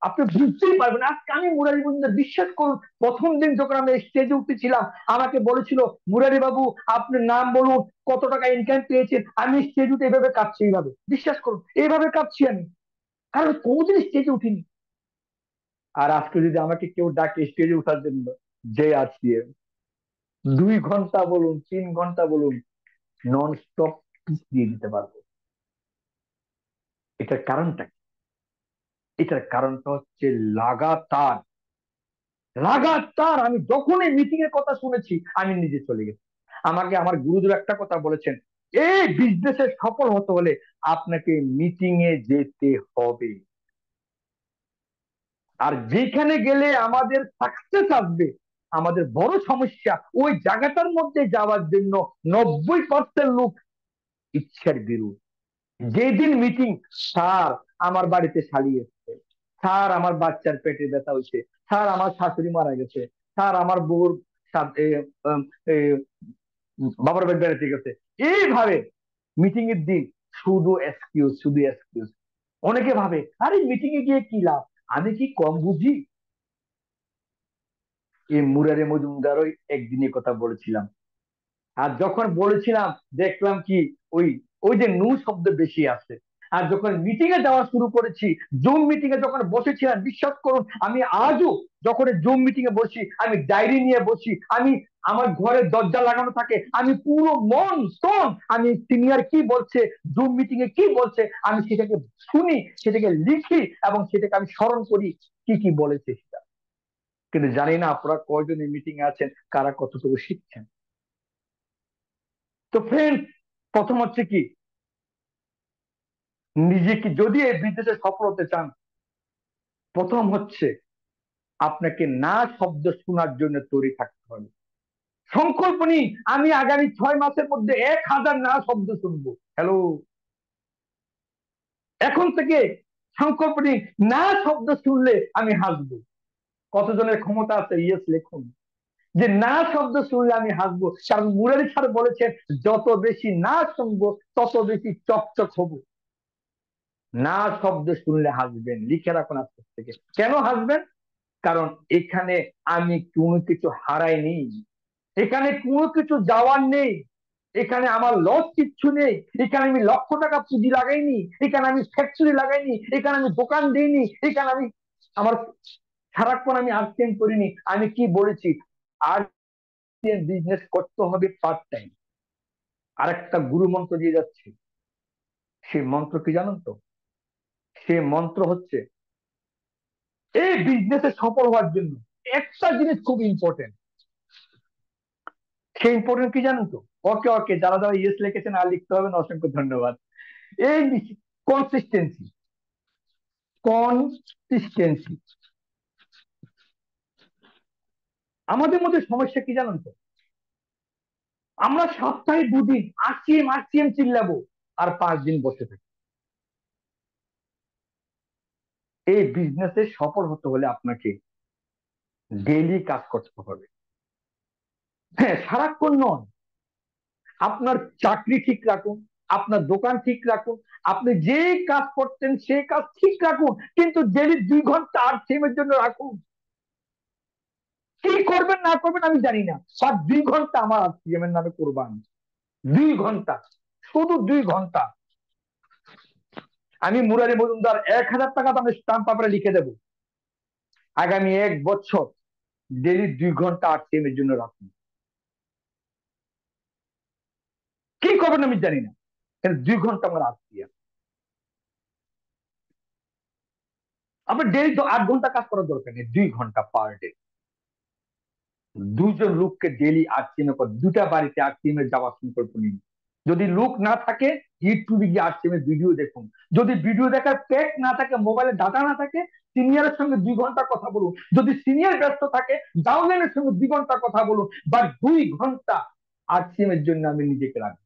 আপনি বুঝতেই পারবেন। আজকে আমি মুরারি বন্ধু, বিশ্বাস করুন, প্রথম দিন যখন আমি স্টেজে উঠেছিলাম, আমাকে বলেছিল, মুরারি বাবু আপনার নাম বলুন, কত টাকা ইনকাম পেয়েছেন। আমি স্টেজ উঠে এইভাবে কাঁদছি, এইভাবে, বিশ্বাস করুন এইভাবে কাঁদছি আমি, কারণ কোনোদিন স্টেজে উঠিনি। আর আজকে যদি আমাকে কেউ ডাকে স্টেজে উঠার জন্য, যে আছি 2 ঘন্টা বলুন, 3 ঘন্টা বলুন, নন স্টপ পিচ দিয়ে দিতে পারবো। এটার কারণটা কি? এটার কারণটা হচ্ছে লাগাতার, লাগাতার আমি যখনই মিটিং এর কথা শুনেছি, আমি নিজে চলে গেছি। আমাকে আমার গুরুদেব একটা কথা বলেছেন, এই বিজনেসে সফল হতে হলে আপনাকে মিটিং এ যেতে হবে। আর যেখানে গেলে আমাদের সাকসেস আসবে, আমাদের বড় সমস্যা ওই জায়গাটার মধ্যে যাওয়ার জন্য 90% লোক ইচ্ছার বিরোধ। যেদিন মিটিং, স্যার আমার বাড়িতে শালি এসছে, স্যার আমার বাচ্চার পেটে ব্যথা হয়েছে, স্যার আমার শাশুড়ি মারা গেছে, স্যার আমার বউর সাথে উম, এ, বাবার বাড়ি বেড়াতে গেছে, এইভাবে মিটিং এর দিন শুধু এক্সকিউজ, শুধু এক্সকিউজ। অনেকে ভাবে, আরে মিটিং এ গিয়ে কি লাভ, আমি কি কম বুঝি? এই মুরারে মজুমদারও একদিনের কথা বলেছিলাম। আর যখন বলেছিলাম, দেখলাম কি, ওই ওই যে নু শব্দ বেশি আছে। আর যখন মিটিং এ যাওয়া শুরু করেছি, জুম মিটিং এ যখন বসেছিলাম, বিশ্বাস করুন আমি আজও যখন জুম মিটিং এ বসি, আমি ডায়েরি নিয়ে বসি, আমি আমার ঘরের দরজা লাগানো থাকে, আমি পুরো মন টন, আমি সিনিয়র কি বলছে, জুম মিটিং এ কি বলছে, আমি সেটাকে শুনি, সেটাকে লিখি, এবং সেটাকে আমি স্মরণ করি কি কি বলেছে সেটা। কিন্তু জানি না আপনারা কয়জন এই মিটিং এ আছেন, কারা কতটুকু শিখছেন। তো ফ্রেন্ড, প্রথম হচ্ছে কি, নিজেকে যদি এই বিজনেসে সফল হতে চান, প্রথম হচ্ছে আপনাকে না শব্দ শোনার জন্য তৈরি থাকতে হবে। সংকল্প নিন, আমি আগামী 6 মাসের মধ্যে 1000 না শব্দ শুনবো। হ্যালো, এখন থেকে সংকল্প নিন, না শব্দ শুনলে আমি হাসবো। কতজনের ক্ষমতা আছে ইয়েস লিখুন, যে না শব্দ শুনলে আমি হাসবো। কারণ মুরারি স্যার বলেছেন, যত বেশি না শুনবো তত বেশি চকচক হবো। না শব্দ শুনলে হাসবেন, লিখে রাখুন আজকে থেকে। কেন হাসবেন? কারণ এখানে আমি কোনো কিছু হারাইনি, এখানে কোনো কিছু যাওয়ার নেই, এখানে আমার লস কিচ্ছু নেই, এখানে আমি লক্ষ টাকা পুঁজি লাগাইনি, এখানে আমি ফ্যাক্টরি লাগাইনি, এখানে আমি দোকান দিইনি, এখানে আমি আমার সারাক্ষণ আমি আর্টিং করিনি। আমি কি বলেছি, আর বিজনেস করতে হবে পার্ট টাইম। আরেকটা গুরু মন্ত্র দিয়ে যাচ্ছে, সেই মন্ত্র কি জানেন তো? সে মন্ত্র হচ্ছে, এই বিজনেসে সফল হওয়ার জন্য একটা জিনিস খুব ইম্পর্টেন্ট। সেই ইম্পর্টেন্ট কি জানেন তো? ওকে ওকে, যারা যারা ইয়েস লিখেছেন আর লিখতে হবে না, অসংখ্য ধন্যবাদ। এই কনসিস্টেন্সি, কনসিস্টেন্সি, আমাদের মধ্যে সমস্যা কি জানেন তো, আমরা সপ্তাহে 2 দিন আরসিএম আরসিএম চিল্লাবো, আর 5 দিন বসে থাকি। এই বিজনেসে সফল হতে হলে আপনাকে ডেইলি কাজ করতে হবে। হ্যাঁ, সারাক্ষণ নয়। আপনার চাকরি ঠিক রাখুন, আপনার দোকান ঠিক রাখুন, আপনি যে কাজ করতেন সেই কাজ ঠিক রাখুন, কিন্তু ডেইলি 2 ঘন্টা আরসিএম এর জন্য রাখুন। কি করবেন না করবেন আমি জানি না, আর 2 ঘন্টা আমার আরসিএম এর নামে করবান। 2 ঘন্টা, শুধু 2 ঘন্টা। আমি মুরারি মজুমদার 1000 টাকা দামের স্টাম্প পেপারে লিখে দেবো, আগামী 1 বছর ডেইলি 2 ঘন্টা আরসিএম এর জন্য রাখুন। কি করবেন আমি জানি না, কিন্তু 2 ঘন্টা আমার আরসিএম। আপনার ডেইলি তো 8 ঘন্টা কাজ করার দরকার নেই, 2 ঘন্টা পার ডে। 2 জন লোককে ডেইলি আরসিএম কর, 2টা বাড়িতে আরসিএম এর যাওয়ার সংকল্প নিন। যদি লোক না থাকে, ইউটিউবে গিয়ে আরসিএম এর ভিডিও দেখুন। যদি ভিডিও দেখার পেট না থাকে, মোবাইলে ডাটা না থাকে, সিনিয়রের সঙ্গে 2 ঘন্টা কথা বলুন। যদি সিনিয়র ব্যস্ত থাকে, ডাউনলাইনের সঙ্গে 2 ঘন্টা কথা বলুন, বা 2 ঘন্টা আরসিএম এর জন্য আমি নিজেকে রাখবো।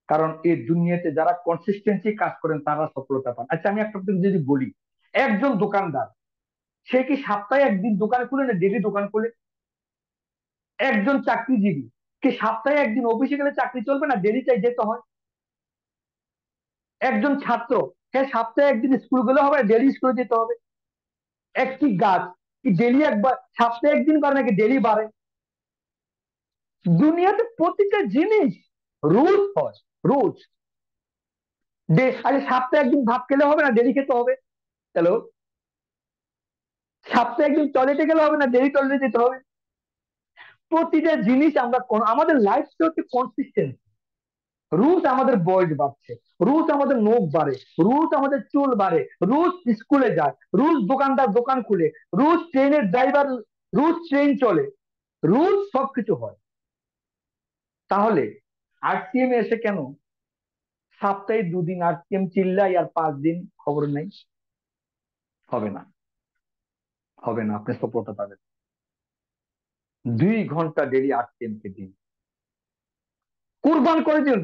কারণ এই দুনিয়াতে যারা কনসিস্টেন্সি কাজ করেন তারা সফলতা পান। আচ্ছা, আমি একটা যদি বলি, একজন দোকানদার সে কি সপ্তাহে 1 দিন দোকান খুলে না ডেলি দোকান খুলে? একজন চাকরিজীবী কি সপ্তাহে 1 দিন অফিসে গেলে চাকরি চলবে না, ডেলি চাই যেতে হয়? একজন ছাত্র, হ্যাঁ, সপ্তাহে 1 দিন স্কুল গেলে হবে, ডেলি স্কুলে যেতে হবে? একটি গাছ কি ডেলি একবার, সপ্তাহে 1 দিন বাড়ে নাকি ডেলি বাড়ে? দুনিয়াতে প্রতিটা জিনিস রুলস হয়, রুলস। আরে সপ্তাহে 1 দিন ভাত খেলে হবে না, ডেলি খেতে হবে? হ্যালো, সপ্তাহে 1 দিন টয়লেটে গেলে হবে না, ডেলি টয়লেটে যেতে হবে? প্রতিটা জিনিস আমরা আমাদের লাইফটা হচ্ছে কনসিস্টেন্ট। রুলস আমাদের বয়স বাড়ছে, রুলস আমাদের নখ বাড়ে, রুলস আমাদের চুল বাড়ে, রুলস স্কুলে যায়, রুলস দোকানদার দোকান খুলে, রুলস ট্রেনের ড্রাইভার, রুলস ট্রেন চলে, রুলস সবকিছু হয়। তাহলে আরসিএম এসে কেন সপ্তাহে 2 দিন আরসিএম চিল্লাই আর 5 দিন খবর নেই? হবে না, হবে না, আপনি সফলতা পাবেন। 2 ঘন্টা ডেলি আরসিএম কে দিন, কুরবান করে দিন।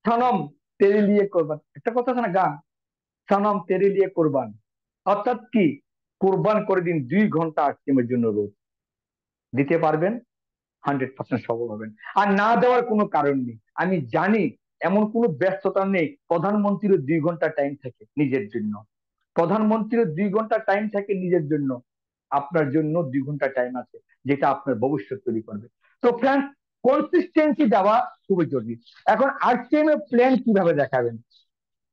সনম তেরে লিয়ে কোরবান, একটা কথা আছে না গান, সনম তেরে লিয়ে কোরবান। অর্থাৎ কি, কোরবান করে দিন 2 ঘন্টা আরসিএম এর জন্য রোজ। দিতে পারবেন, 100% সফল হবেন। আর না দেওয়ার কোনো কারণ নেই। আমি জানি এমন কোনো ব্যস্ততা নেই, প্রধানমন্ত্রীর 2 ঘন্টা টাইম থাকে নিজের জন্য, প্রধানমন্ত্রীর 2 ঘন্টা টাইম থাকে নিজের জন্য। আপনার জন্য 2 ঘন্টা টাইম আছে, যেটা আপনার ভবিষ্যৎ তৈরি করবে। তো ফ্রেন্ডস, কনসিস্টেন্সি দেওয়া খুবই জরুরি। এখন আরসিএম এর প্ল্যান কিভাবে দেখাবেন,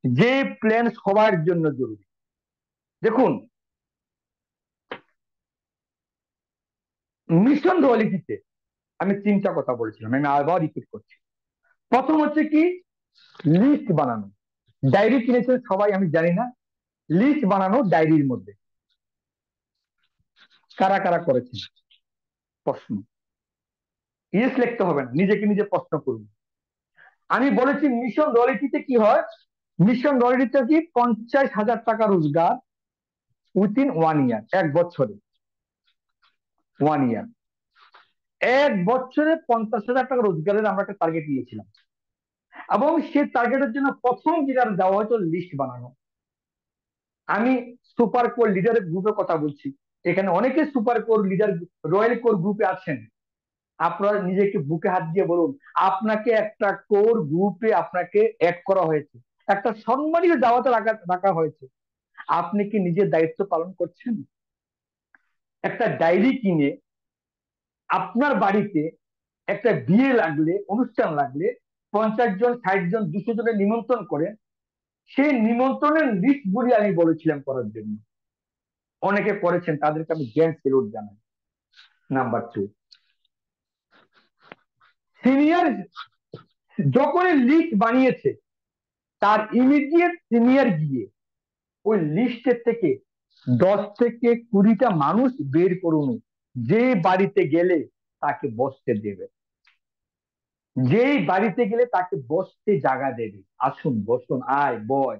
যে প্ল্যান সবার জন্য জরুরি। দেখুন, মিশন রিয়েলিটিতে আমি 3টা কথা বলেছিলাম, আমি আবার রিপিট করছি। প্রথম হচ্ছে কি, লিস্ট বানানো। ডায়েরি কিনেছেন সবাই আমি জানি না, লিস্ট বানানো ডায়েরির মধ্যে কারা কারা করেছেন? প্রশ্ন, ইয়েস লিখতে হবে না, নিজেকে নিজে প্রশ্ন করুন। আমি বলেছি মিশন রিয়েলিটিতে কি হয়, মিশন রিয়েলিটিতে কি 50,000 টাকা রোজগার উইথিন 1 ইয়ার, 1 বছরে, 1 ইয়ার, 1 বছরে 50,000 টাকা রোজগারের আমরা একটা টার্গেট নিয়েছিলাম। এবং সেই টার্গেটের জন্য প্রথম যেটা দেওয়া হয়তো লিস্ট বানানো। আমি সুপার কোর লিডারের গ্রুপের কথা বলছি, এখানে অনেকে super core leader royal core গ্রুপে আছেন। আপনারা নিজেকে বুকে হাত দিয়ে বলুন, আপনাকে একটা কোর গ্রুপে আপনাকে অ্যাড করা হয়েছে, একটা সম্মানীয় দাওয়াতে রাখা রাখা হয়েছে। আপনি কি নিজের দায়িত্ব পালন করছেন? একটা ডায়েরি কিনে আপনার বাড়িতে একটা বিয়ে লাগলে, অনুষ্ঠান লাগলে 50 জন, 60 জন, 200 জনের নিমন্ত্রণ করে সেই নিমন্ত্রণের লিস্ট গুলি আমি বলেছিলাম করার জন্য। অনেকে করেছেন, তাদেরকে আমি জ্ঞান সেলুট জানাই। নাম্বার 2, সিনিয়র যখনই লিস্ট বানিয়েছে, তার ইমিডিয়েট সিনিয়র গিয়ে ওই লিস্টের থেকে 10 থেকে 20টা মানুষ বের করুন, যে বাড়িতে গেলে তাকে বসতে দেবে, যেই বাড়িতে গেলে তাকে বসতে জায়গা দেবে, আসুন বসুন, আয় বয়।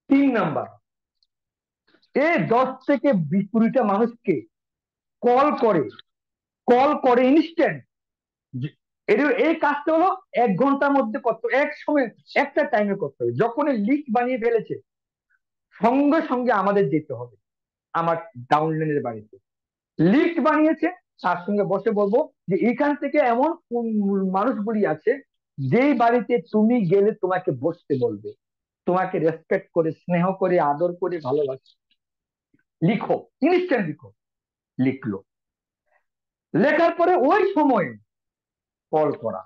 3 নাম্বার, এই 10 থেকে 20-20টা মানুষকে কল করে, কল করে ইনস্ট্যান্ট। এই কাজটা হলো 1 ঘন্টার মধ্যে করতে, এক সময় একটা টাইমে করতে হবে। যখন লিস্ট বানিয়ে ফেলেছে সঙ্গে সঙ্গে আমাদের যেতে হবে আমার ডাউনলাইনের বাড়িতে। লিস্ট বানিয়েছে, তার সঙ্গে বসে বলবো যে এখান থেকে এমন কোন মানুষগুলি আছে যেই বাড়িতে তুমি গেলে তোমাকে বসতে বলবে, তোমাকে রেসপেক্ট করে, স্নেহ করে, আদর করে, ভালোবাসে। লিখো, ইনস্ট্যান্ট লিখো। লিখলো, লেখার পরে ওই সময়ে কল করা,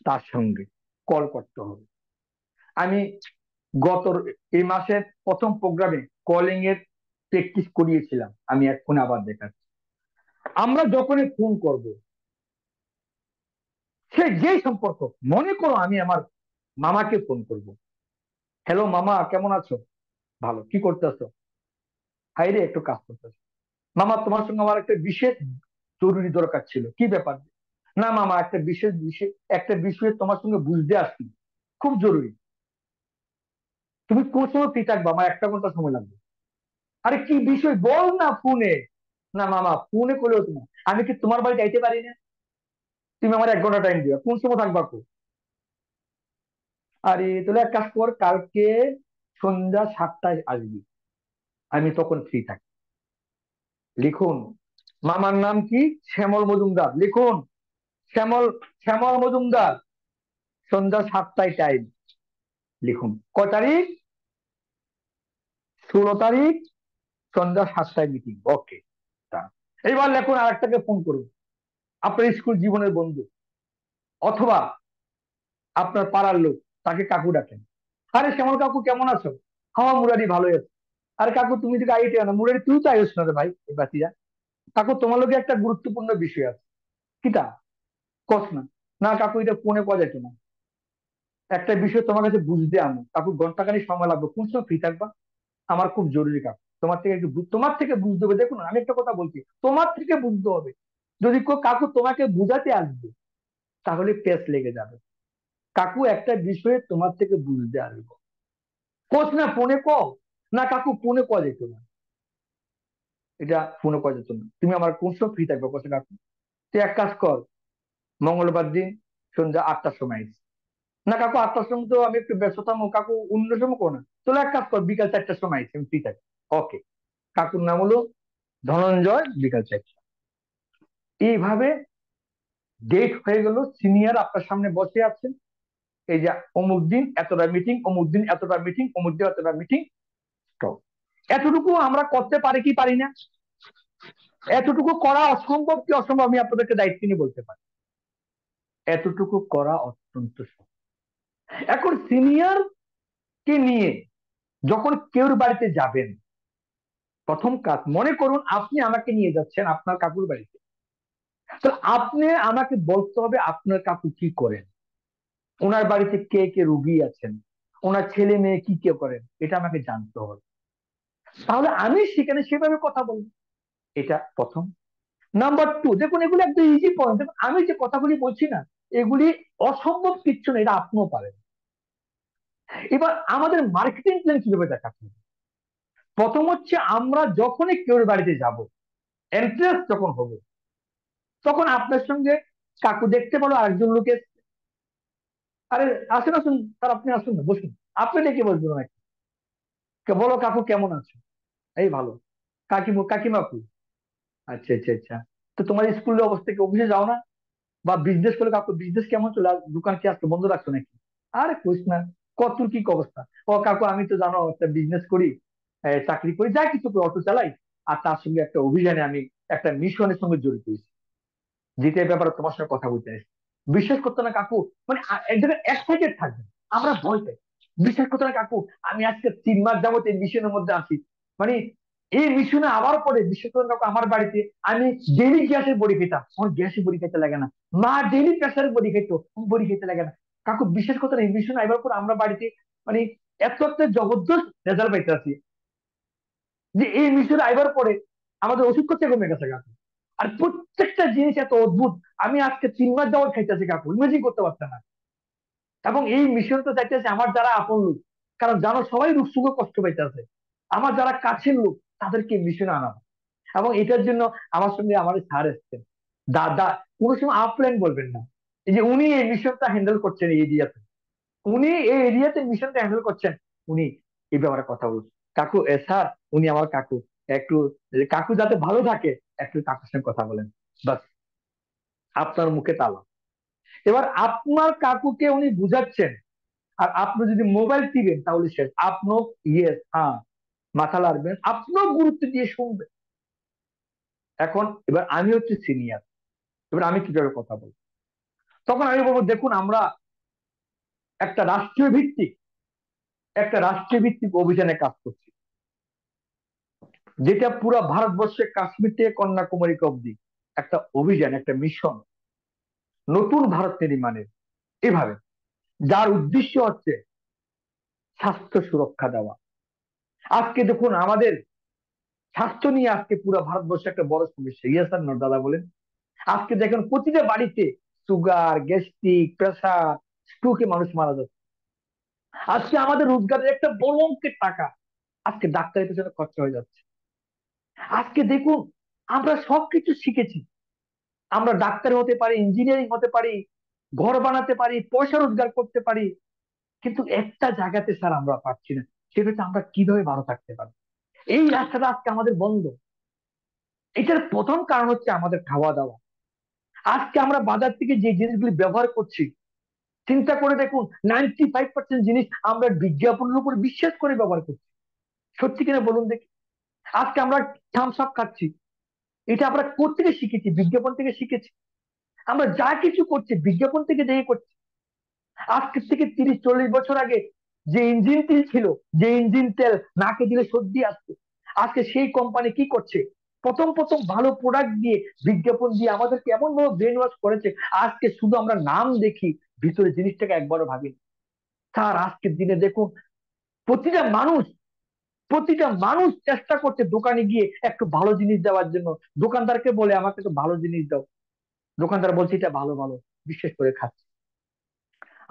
তার সঙ্গে কল করতে হবে। আমি গত এই মাসের প্রথম প্রোগ্রামে কলিং এর প্র্যাকটিস করিয়েছিলাম, আমি এখন আবার দেখাচ্ছি। আমরা যখনই ফোন করব, সে যেই সম্পর্ক, মনে করো আমি আমার মামাকে ফোন করব, হ্যালো মামা কেমন আছো, ভালো, কি করতেছো, হাইরে একটু কাজ করতেছো, মামা তোমার সঙ্গে আমার একটা বিশেষ জরুরি দরকার ছিল, কি ব্যাপার, না মামা একটা বিশেষ বিষয়, একটা বিষয়ে তোমার সঙ্গে বুঝতে আসছি, খুব জরুরি, তুমি কোন সময় ফ্রি থাকবা, আমার 1 ঘন্টা সময় লাগবে, আরে কি বিষয় বল না ফোনে, না মামা ফোনে করলেও তোমার, আমি কি তোমার বাড়ি যাইতে পারি না, তুমি আমার 1 ঘন্টা টাইম দিও, কোন সময় থাকবা কো, আরে তাহলে এক কাজ কর, কালকে সন্ধ্যা 7টায় আসবি, আমি তখন ফ্রি থাকি। লিখুন, মামার নাম কি, শ্যামল মজুমদার, লিখুন শ্যামল, শ্যামল মজুমদার, সন্ধ্যা 7টায় টাইম। লিখুন কয় তারিখ, 16 তারিখ, সন্ধ্যা 7টায় মিটিং, ওকে। এইবার লেখুন আরেকটাকে ফোন করুন, আপনার স্কুল জীবনের বন্ধু, অথবা আপনার পাড়ার লোক, তাকে কাকু ডাকেন, আরে শ্যামল কাকু কেমন আছো, হ্যাঁ মুরারি ভালো আছে, আরে কাকু তুমি যদি আইটে না, মুরারি তুই তো আইস না রে ভাই, এই বাতিজা, কাকু তোমার লোকে একটা গুরুত্বপূর্ণ বিষয় আছে, কিটা, কস না, না কাকু এটা ফোনে পাওয়া যেত না, একটা বিষয় তোমার কাছে বুঝতে আনো কাকু, ঘন্টাখানিক সময় লাগবে, কোন সময় ফ্রি থাকবা, আমার খুব জরুরি কাকু, তোমার থেকে একটু তোমার থেকে বুঝতে হবে, দেখুন আমি একটা কথা বলছি, তোমার থেকে বুঝতে হবে, যদি কাকু তোমাকে বুঝাতে আসবে তাহলে পেস লেগে যাবে, কাকু একটা বিষয়ে তোমার থেকে বুঝতে আসবো, কোচ না ফোনে কও, না কাকু ফোনে কওয়া যেত না, এটা ফোনে কওয়া যেত না, তুমি আমার কোন সময় ফ্রি থাকবে কোচ কাকু, তুই এক কাজ কর, মঙ্গলবার দিন সন্ধ্যা 8টার সময় আইস, না কাকু 8টার সময় তো আমি একটু ব্যস্ত থাকবো, কাকু অন্য সময় করো না, তাহলে এক কাজ কর বিকাল 4টার সময় আইস, আমি ফ্রি থাকি, ওকে। কাকুর নাম হলো ধনঞ্জয়, বিকাল 4টা। এইভাবে ডেট হয়ে গেল, সিনিয়র আপনার সামনে বসে আছেন, এই যে অমুক দিন এতটা মিটিং, অমুক দিন এতটা মিটিং, অমুক দিন এতটা মিটিং, স্টপ। এতটুকু আমরা করতে পারি কি পারি না, এতটুকু করা অসম্ভব কি অসম্ভব, আমি আপনাদেরকে দায়িত্ব নিয়ে বলতে পারি, এতটুকু করা অত্যন্ত সহজ। এখন সিনিয়র কে নিয়ে যখন কেউর বাড়িতে যাবেন, প্রথম কাজ, মনে করুন আপনি আমাকে নিয়ে যাচ্ছেন আপনার কাকুর বাড়িতে, তো আপনি আমাকে বলতে হবে আপনার কাকু কি করেন, ওনার বাড়িতে কে কে রুগী আছেন, ওনার ছেলে মেয়ে কি কে করেন, এটা আমাকে জানতে হবে, তাহলে আমি সেখানে সেভাবে কথা বলবো, এটা প্রথম। নাম্বার 2, দেখুন এগুলো একদম ইজি পয়েন্ট, আমি যে কথাগুলি বলছি না এগুলি অসম্ভব কিচ্ছু না, এটা আপনিও পারেন। এবার আমাদের মার্কেটিং প্ল্যান কিভাবে দেখাতে হবে, প্রথম হচ্ছে আমরা যখনই কেউ বাড়িতে যাব, এন্ট্রান্স যখন হবে, তখন আপনার সঙ্গে কাকু দেখতে পারো আরেকজন লোক এসছে, আরে আসুন আসুন স্যার, আপনি আসুন না, বসুন, আপনি ডেকে বসবেন নাকি, বলো কাকু কেমন আছো, এই ভালো, কাকিমু কাকিমা কই, আচ্ছা আচ্ছা আচ্ছা, তো তোমার স্কুলের অবস্থা কি, অফিসে যাও না, বা বিজনেস করে কাকু, বিজনেস কেমন চলে, দোকান কি আজকে বন্ধ রাখছো নাকি, আরে কইস না, কত কি অবস্থা, ও কাকু আমি তো জানো একটা বিজনেস করি, চাকরি করি, যা কিছু করি, অটো চালাই, আর তার সঙ্গে একটা অভিযানে আমি একটা মিশনের সঙ্গে জড়িত হয়েছি, যেটা এই ব্যাপারে তোমার সঙ্গে কথা বলতে আসি, বিশ্বাস করতে না কাকু, মানে এক জায়গায় এক্সাইটেড থাকবে, আমরা ভয় পাই, বিশ্বাস করতে না কাকু, আমি আজকে 3 মাস যাবত এই মিশনের মধ্যে আছি, মানে এই মিশনে আবার পরে, বিশ্বাস করেন কাকু আমার বাড়িতে আমি ডেলি গ্যাসের বড়ি খেতাম, আমার গ্যাসের বড়ি খেতে লাগে না, মা ডেলি প্রেসারের বড়ি খেতো, বড়ি খেতে লাগে না, কাকু বিশ্বাস করতে না এই মিশনে আবার পর আমরা বাড়িতে মানে এত একটা জবরদস্ত রেজাল্ট পাইতে আছি, যে এই মিশনে আইবার পরে আমাদের ওষুধ করতে কমে গেছে কাকু, আর প্রত্যেকটা জিনিস এত অদ্ভুত, আমি আজকে 3 মাস যাওয়ার খাইতেছি কাকু, ইমেজিন করতে পারছে না, এবং এই মিশন তো চাইতেছে আমার যারা আপন লোক, কারণ জানো সবাই রোগ সুখে কষ্ট পাইতেছে, আমার যারা কাছের লোক তাদেরকে মিশনে আনা, এবং এটার জন্য আমার সঙ্গে আমার স্যার এসছেন। দাদা, কোনো সময় আপলাইন বলবেন না। এই যে উনি এই মিশনটা হ্যান্ডেল করছেন এই এরিয়াতে, উনি এই এরিয়াতে মিশনটা হ্যান্ডেল করছেন, উনি এই ব্যাপারে কথা বলছেন। কাকু, স্যার, উনি আমার কাকু, একটু কাকু যাতে ভালো থাকে, একটু কাকুর সঙ্গে কথা বলেন। বাস, আপনার মুখে তালা। এবার আপনার কাকুকে উনি বুঝাচ্ছেন, আর আপনি যদি মোবাইল টিপেন তাহলে শেষ। আপনিও ইয়েস হ্যাঁ মাথা লাড়বেন, আপনিও গুরুত্ব দিয়ে শুনবেন। এখন এবার আমি হচ্ছে সিনিয়র, এবার আমি কিভাবে কথা বলবো? তখন আমি বলবো, দেখুন আমরা একটা রাষ্ট্রীয় ভিত্তিক অভিযানে কাজ করছি, যেটা পুরো ভারতবর্ষে কাশ্মীর থেকে কন্যাকুমারী অব্দি একটা অভিযান, একটা মিশন, নতুন ভারত নির্মাণের। এভাবে যার উদ্দেশ্য হচ্ছে স্বাস্থ্য সুরক্ষা দেওয়া। আজকে দেখুন আমাদের স্বাস্থ্য নিয়ে আজকে পুরো ভারতবর্ষে একটা বড় সমস্যা। ইয়েস স্যার, না দাদা বলেন। আজকে দেখেন প্রতিটা বাড়িতে সুগার, গ্যাস্ট্রিক, প্রেসার, স্ট্রোকে মানুষ মারা যাচ্ছে। আজকে আমাদের রোজগারের একটা বড় অঙ্কের টাকা আজকে ডাক্তারের পেছনে খরচা হয়ে যাচ্ছে। আজকে দেখুন আমরা সবকিছু শিখেছি, আমরা ডাক্তার হতে পারি, ইঞ্জিনিয়ারিং হতে পারি, ঘর বানাতে পারি, পয়সা রোজগার করতে পারি, কিন্তু একটা জায়গাতে স্যার আমরা পাচ্ছি না, সেটা হচ্ছে আমরা কিভাবে ভালো থাকতে পারি। এই রাস্তাটা আজকে আমাদের বন্ধ। এটার প্রথম কারণ হচ্ছে আমাদের খাওয়া দাওয়া। আজকে আমরা বাজার থেকে যে জিনিসগুলি ব্যবহার করছি, চিন্তা করে দেখুন 95% জিনিস আমরা বিজ্ঞাপনের উপর বিশ্বাস করে ব্যবহার করছি। সত্যি কিনা বলুন দেখি। আজকে আমরা থামস আপ খাচ্ছি, এটা আমরা কোত্থেকে শিখেছি? বিজ্ঞাপন থেকে শিখেছি। আমরা যা কিছু করছি বিজ্ঞাপন থেকে দেখে করছি। আজকে থেকে 30-40 বছর আগে যে ইঞ্জিন তেল ছিল, যে ইঞ্জিন তেল নাকে দিলে সর্দি আসতো, আজকে সেই কোম্পানি কি করছে? প্রথম প্রথম ভালো প্রোডাক্ট দিয়ে, বিজ্ঞাপন দিয়ে আমাদেরকে এমন ভাবে ব্রেন ওয়াশ করেছে, আজকে শুধু আমরা নাম দেখি, ভিতরে জিনিসটাকে একবারও ভাবি না। স্যার আজকের দিনে দেখুন প্রতিটা মানুষ প্রতিটা মানুষ চেষ্টা করছে দোকানে গিয়ে একটু ভালো জিনিস দেওয়ার জন্য। দোকানদারকে বলে আমাকে একটু ভালো জিনিস দাও, দোকানদার বলছে এটা ভালো ভালো, বিশেষ করে খাচ্ছে।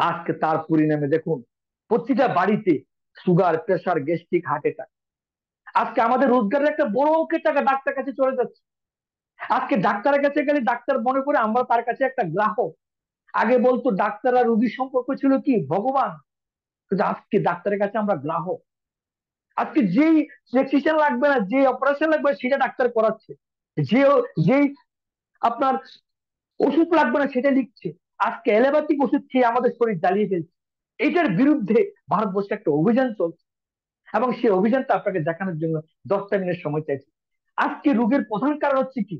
আজকে তার পরিণামে দেখুন প্রতিটা বাড়িতে sugar, pressure, gastric, heart attack. আজকে আমাদের রোজগারের একটা বড় অঙ্কের টাকা ডাক্তার কাছে চলে যাচ্ছে। আজকে ডাক্তারের কাছে গেলে ডাক্তার মনে করে আমরা তার কাছে একটা গ্রাহক। আগে বলতো ডাক্তার আর রোগীর সম্পর্ক ছিল কি ভগবান, কিন্তু আজকে ডাক্তারের কাছে আমরা গ্রাহক। আজকে যেই প্রেসক্রিপশন লাগবে না, যে অপারেশন লাগবে সেটা ডাক্তার করাচ্ছে, যে যেই আপনার ওষুধ লাগবে না সেটা লিখছে। আজকে অ্যালোপ্যাথিক ওষুধ খেয়ে আমাদের শরীর জ্বালিয়ে ফেলছে। এইটার বিরুদ্ধে ভারতবর্ষে একটা অভিযান চলছে, এবং সেই অভিযানটা আপনাকে দেখানোর জন্য 10টা মিনিট সময় চাইছি। আজকে রোগের প্রধান কারণ হচ্ছে কি?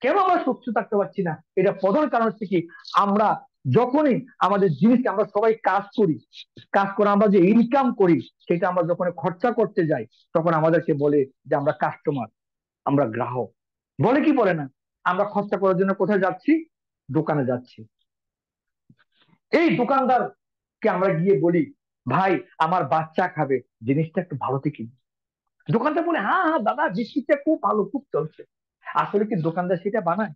কেন আমরা সুস্থ থাকতে পারছি না? এটা প্রধান কারণ হচ্ছে কি? আমরা যখনই আমাদের জিনিসকে আমরা সবাই কাজ করে আমরা যে ইনকাম করি, সেটা আমরা যখন খরচা করতে যাই, তখন আমাদেরকে বলে যে আমরা কাস্টমার, আমরা গ্রাহক। বলে কি বলে না? আমরা খরচা করার জন্য কোথায় যাচ্ছি? দোকানে যাচ্ছি। এই দোকানদারকে আমরা গিয়ে বলি, ভাই আমার বাচ্চা খাবে, জিনিসটা একটু ভালো থেকে কিনি। দোকানদার বলে, হ্যাঁ হ্যাঁ দাদা, বিস্কিটটা খুব ভালো, খুব চলছে। আসলে কি দোকানদার সেটা বানায়?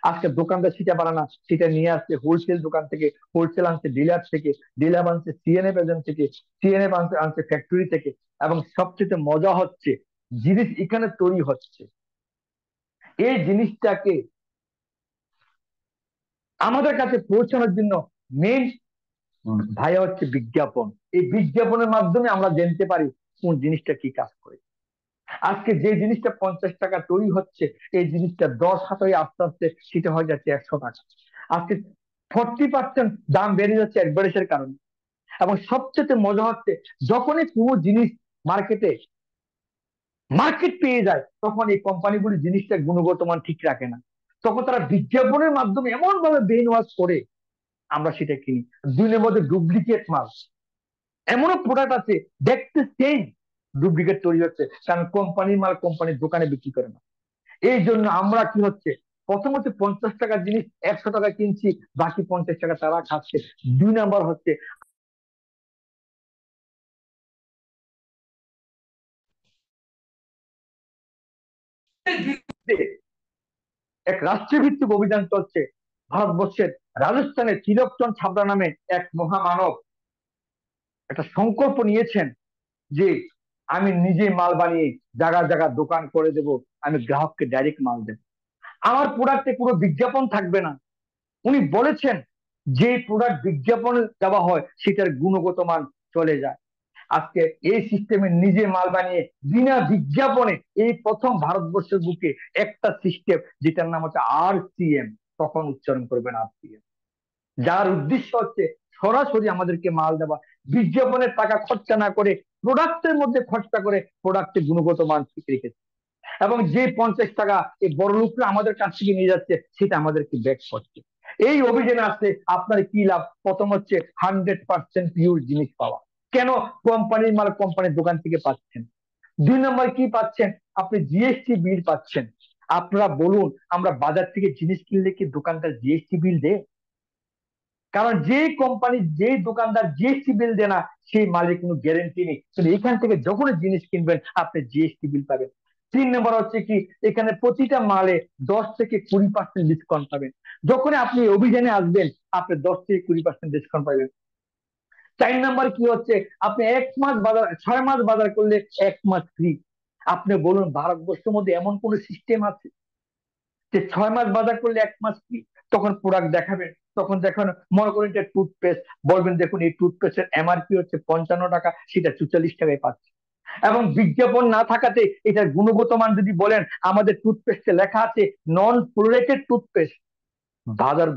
আজকে দোকানদার সেটা বানায় না, সেটা নিয়ে আসছে হোলসেল দোকান থেকে, হোলসেল আনছে ডিলার থেকে, ডিলার আনছে সিএনএফ এজেন্ট থেকে, সিএনএফ আনছে ফ্যাক্টরি থেকে। এবং সবচেয়ে মজা হচ্ছে, জিনিস এখানে তৈরি হচ্ছে, এই জিনিসটাকে আমাদের কাছে পৌঁছানোর জন্য মেন ভাইয়া হচ্ছে বিজ্ঞাপন। এই বিজ্ঞাপনের মাধ্যমে আমরা জানতে পারি কোন জিনিসটা কি কাজ করে। আজকে যে জিনিসটা 50 টাকা তৈরি হচ্ছে, এই জিনিসটা 10 হাত হয়ে আস্তে আস্তে সেটা হয়ে যাচ্ছে 100 টাকা। আজকে 40% দাম বেড়ে যাচ্ছে অ্যাডভার্টাইজের কারণে। এবং সবচেয়ে মজা হচ্ছে, যখনই কোনো জিনিস মার্কেটে মার্কেট পেয়ে যায়, তখন এই কোম্পানিগুলি জিনিসটা গুণগত মান ঠিক রাখে না। তখন তারা বিজ্ঞাপনের মাধ্যমে এমন ভাবে ব্রেন ওয়াশ করে আমরা সেটা কিনি। দুইয়ের মধ্যে ডুপ্লিকেট মাল, এমনও প্রোডাক্ট আছে দেখতে সেম, ডুপ্লিকেট তৈরি হচ্ছে, কারণ কোম্পানির মাল কোম্পানির দোকানে বিক্রি করে না। এই জন্য আমরা কি হচ্ছে, প্রথমত 50 টাকার জিনিস 100 টাকা কিনছি, বাকি 50 টাকা তারা খাচ্ছে। 2 নাম্বার হচ্ছে এর বিরুদ্ধে এক রাষ্ট্রভিত্তিক অভিযান চলছে ভারতবর্ষের। রাজস্থানের তিলকচন্দ ছাবড়া নামে এক মহামানব একটা সংকল্প নিয়েছেন যে আমি নিজে মাল বানিয়ে জায়গা জায়গা দোকান করে দেব, আমি গ্রাহককে ডাইরেক্ট মাল দেব। আমার প্রোডাক্টে কোনো বিজ্ঞাপন থাকবে না। উনি বলেছেন যে প্রোডাক্ট বিজ্ঞাপন দেওয়া হয় সেটার গুণগত মান চলে যায়। আজকে এই সিস্টেমে নিজে মাল বানিয়ে বিনা বিজ্ঞাপনে এই প্রথম ভারতবর্ষের বুকে একটা সিস্টেম যেটার নাম হচ্ছে RCM, তখন উচ্চারণ করবেন RCM, যার উদ্দেশ্য হচ্ছে সরাসরি আমাদেরকে মাল দেওয়া, বিজ্ঞাপনের টাকা খরচা না করে প্রোডাক্টের মধ্যে খরচা করে প্রোডাক্টের গুণগত মান ঠিক রেখেছে। এবং যে 50 টাকা এই বড় লোকরা আমাদের কাছ থেকে নিয়ে যাচ্ছে সেটা আমাদেরকে ব্যাক করছে। এই অভিযানে আসলে আপনার কি লাভ? প্রথম হচ্ছে 100% পিওর জিনিস পাওয়া। কেন? কোম্পানির মাল কোম্পানির দোকান থেকে পাচ্ছেন। 2 নম্বর কি পাচ্ছেন? আপনি জিএসটি বিল পাচ্ছেন। আপনারা বলুন, আমরা বাজার থেকে জিনিস কিনলে কি দোকানদার জিএসটি বিল দেয়? কারণ যে কোম্পানি যে দোকানদার জিএসটি বিল দেয় না সেই মালের কোনো গ্যারেন্টি নেই, কিন্তু এখান থেকে যখন জিনিস কিনবেন আপনি জিএসটি বিল পাবেন। 3 নম্বর হচ্ছে কি, এখানে প্রতিটা মালে 10 থেকে 20% ডিসকাউন্ট পাবেন। যখন আপনি অভিযানে আসবেন আপনি 10 থেকে 20% ডিসকাউন্ট পাবেন। 4 নম্বর কি হচ্ছে, আপনি 1 মাস বাজার 6 মাস বাজার করলে 1 মাস ফ্রি। আপনি বলুন ভারতবর্ষের মধ্যে এমন কোন সিস্টেম আছে যে 6 মাস বাজার করলে 1 মাস ফ্রি? তখন প্রোডাক্ট দেখাবেন, তখন দেখেন মনে করেন যে টুথপেস্ট, বলবেন দেখুন এই টুথপেস্টের MRP হচ্ছে 55 টাকা, সেটা 44 টাকায় পাচ্ছে। এবং বিজ্ঞাপন না থাকাতে এটার গুণগত মান যদি বলেন, আমাদের টুথপেস্টে লেখা আছে নন ফ্লোরেটেড টুথপেস্ট।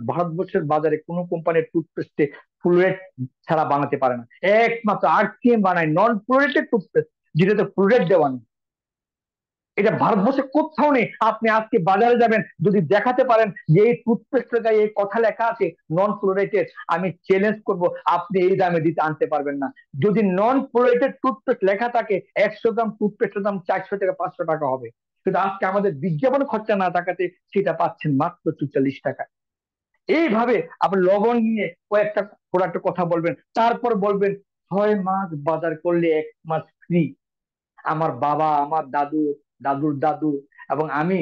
ভারতবর্ষের বাজারে কোনো কোম্পানির টুথপেস্টে ফ্লোরেট ছাড়া বানাতে পারে না, একমাত্র RCM বানায় নন ফ্লোরেটেড টুথপেস্ট, যেটাতে ফ্লোরেট দেওয়া নেই। এটা ভারতবর্ষে কোথাও নেই। আপনি আজকে বাজারে যাবেন, যদি দেখাতে পারেন যে এই টুথপেস্টের গায়ে এই কথা লেখা আছে নন ফ্লোরেটেড, আমি চ্যালেঞ্জ করব আপনি এই দামে দিতে আনতে পারবেন না। যদি নন ফ্লোরেটেড টুথপেস্ট লেখা থাকে, 100 গ্রাম টুথপেস্টের দাম 400 থেকে 500 টাকা হবে, কিন্তু আজকে আমাদের বিজ্ঞাপন খরচা না থাকাতে সেটা পাচ্ছেন মাত্র 44 টাকা। এইভাবে আপনি লবণ নিয়ে কয়েকটা প্রোডাক্টের কথা বলবেন, তারপর বলবেন 6 মাস বাজার করলে 1 মাস ফ্রি। আমার বাবা, আমার দাদু, দাদুর দাদু এবং আমি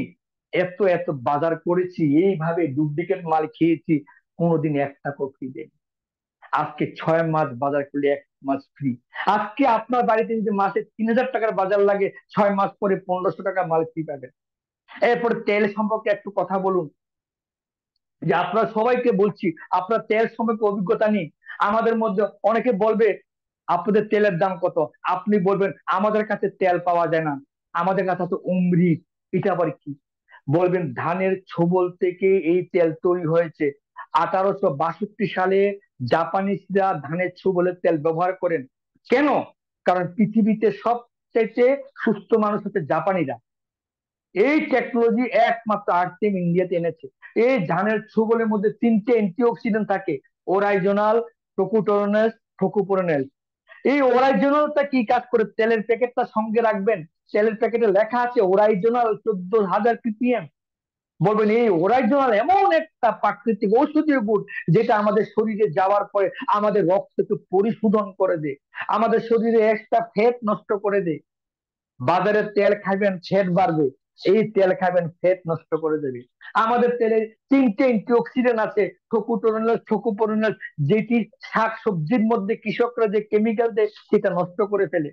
এত এত বাজার করেছি, এইভাবে ডুপ্লিকেট মাল খেয়েছি, কোনোদিন একটা ফ্রি দেয়নি। আজকে 6 মাস বাজার করলে 1 মাস ফ্রি। আজকে আপনার বাড়িতে যদি মাসে 3000 টাকার বাজার লাগে, 6 মাস পরে 1500 টাকা মাল ফ্রি পাবেন। এরপরে তেল সম্পর্কে একটু কথা বলুন, যে আপনারা সবাইকে বলছি আপনার তেল সম্পর্কে অভিজ্ঞতা নেই। আমাদের মধ্যে অনেকে বলবে আপনাদের তেলের দাম কত, আপনি বলবেন আমাদের কাছে তেল পাওয়া যায় না, আমাদের কাছে তো অমৃত। এটা আবার কি? বলবেন ধানের ছোবল থেকে এই তেল তৈরি হয়েছে। 1862 সালে জাপানিজরা ধানের ছোবলের তেল ব্যবহার করেন। কেন? কারণ পৃথিবীতে সবচাইতে সুস্থ মানুষ হচ্ছে জাপানিরা। এই টেকনোলজি একমাত্র RCM ইন্ডিয়াতে এনেছে। এই ধানের ছোবলের মধ্যে 3টে অ্যান্টিঅক্সিডেন্ট থাকে, ওরাইজোনাল, টোকোটোরনেস, থোকোপোরনেল। এই ওরাইজোনালটা কি কাজ করে? তেলের প্যাকেটটা সঙ্গে রাখবেন, তেলের প্যাকেটে লেখা আছে ওরাইজোনাল 14,000 ppm। বলবেন এই ওরাইজোনাল এমন একটা প্রাকৃতিক ঔষধীয় গুণ যেটা আমাদের শরীরে যাওয়ার পরে আমাদের রক্তকে পরিশোধন করে দেয়, আমাদের শরীরে এক্সট্রা ফ্যাট নষ্ট করে দেয়। বাজারের তেল খাবেন ফ্যাট বাড়বে, এই তেল খাবেন ফ্যাট নষ্ট করে দেবে। আমাদের তেলে 3টে অ্যান্টিঅক্সিডেন্ট আছে, থোকোটোরনেল, থোকোপোরনেল, যেটি শাক সবজির মধ্যে কৃষকরা যে কেমিক্যাল দেয় সেটা নষ্ট করে ফেলে।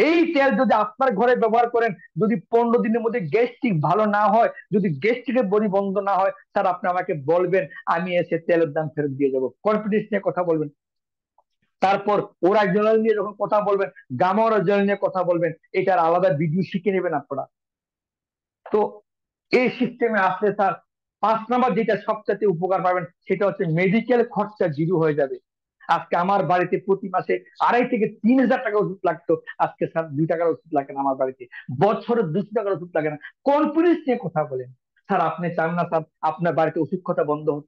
এই তেল যদি আপনার ঘরে ব্যবহার করেন, যদি 15 দিনের মধ্যে গ্যাস্ট্রিক ভালো না হয়, যদি গ্যাস্ট্রিকের বড়ি বন্ধ না হয়, স্যার আপনি আমাকে বলবেন, আমি এসে তেলের দাম ফেরত দিয়ে যাবো। কনফিডেন্স নিয়ে কথা বলবেন। তারপর ওরাইজোনাল নিয়ে যখন কথা বলবেন, গামা ওরাইজোনাল নিয়ে কথা বলবেন, এটার আলাদা ভিডিও শিখে নেবেন আপনারা। তো এই সিস্টেমে আসলে স্যার 5 নম্বর যেটা সবচেয়ে উপকার পাবেন সেটা হচ্ছে মেডিকেল খরচা জিরো হয়ে যাবে। আজকে আমার বাড়িতে প্রতি মাসে 2,500 থেকে 3,000 টাকা ওষুধ লাগতো, আজকে স্যার 2 টাকার ওষুধ লাগে না আমার বাড়িতে। বছরে 200 টাকার ওষুধ লাগে না। কনফিডেন্স নিয়ে কথা বলেন। স্যার আপনি চান না স্যার আপনার বাড়িতে ওষুধ কথা বন্ধ হোক?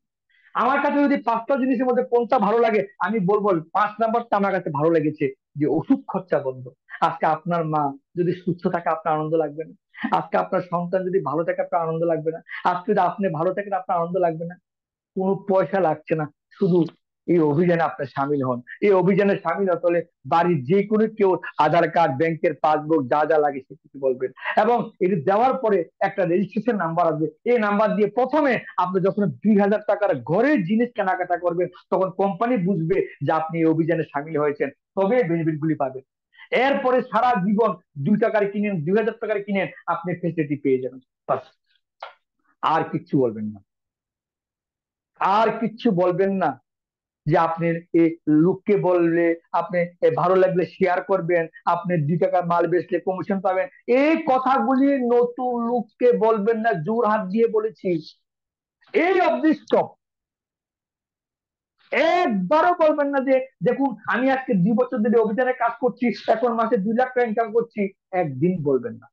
আমার কাছে যদি 5টা জিনিসের মধ্যে কোনটা ভালো লাগে, আমি বলবো 5 নম্বরটা আমার কাছে ভালো লেগেছে, যে ওষুধ খরচা বন্ধ। আজকে আপনার মা যদি সুস্থ থাকে আপনার আনন্দ লাগবে না? আজকে আপনার সন্তান যদি ভালো থাকে আপনার আনন্দ লাগবে না? আজকে যদি আপনি ভালো থাকেন আপনার আনন্দ লাগবে না? কোনো পয়সা লাগছে না, শুধু এই অভিযানে আপনি সামিল হন। এই অভিযানে সামিল হতে হলে বাড়ির যে কোনো কেউ আধার কার্ড, ব্যাংকের পাসবুক, যা যা লাগে সে কিছু বলবেন, এবং এটি দেওয়ার পরে একটা রেজিস্ট্রেশন নাম্বার আসবে। এই নাম্বার দিয়ে প্রথমে আপনি যখন 2,000 টাকার ঘরের জিনিস কেনাকাটা করবেন, তখন কোম্পানি বুঝবে যে আপনি এই অভিযানে সামিল হয়েছেন, তবে বেনিফিট গুলি পাবেন। এরপরে সারা জীবন 2 টাকার কিনেন, 2000 টাকার কিনেন, আপনি ফেসিলিটি পেয়ে যাবেন। বাস, আর কিচ্ছু বলবেন না, আর কিচ্ছু বলবেন না। যে আপনি এই লোককে বললে, আপনি ভালো লাগলে শেয়ার করবেন, আপনি 2 টাকার মাল বেচলে কমিশন পাবেন, এই কথাগুলি নতুন লোককে বলবেন না, জোর হাত দিয়ে বলেছি। এই অবধি স্টপ। একবারও বলবেন না যে দেখুন আমি আজকে 2 বছর ধরে অভিযানে কাজ করছি, এখন মাসে 2 লাখ টাকা ইনকাম করছি। একদিন বলবেন না,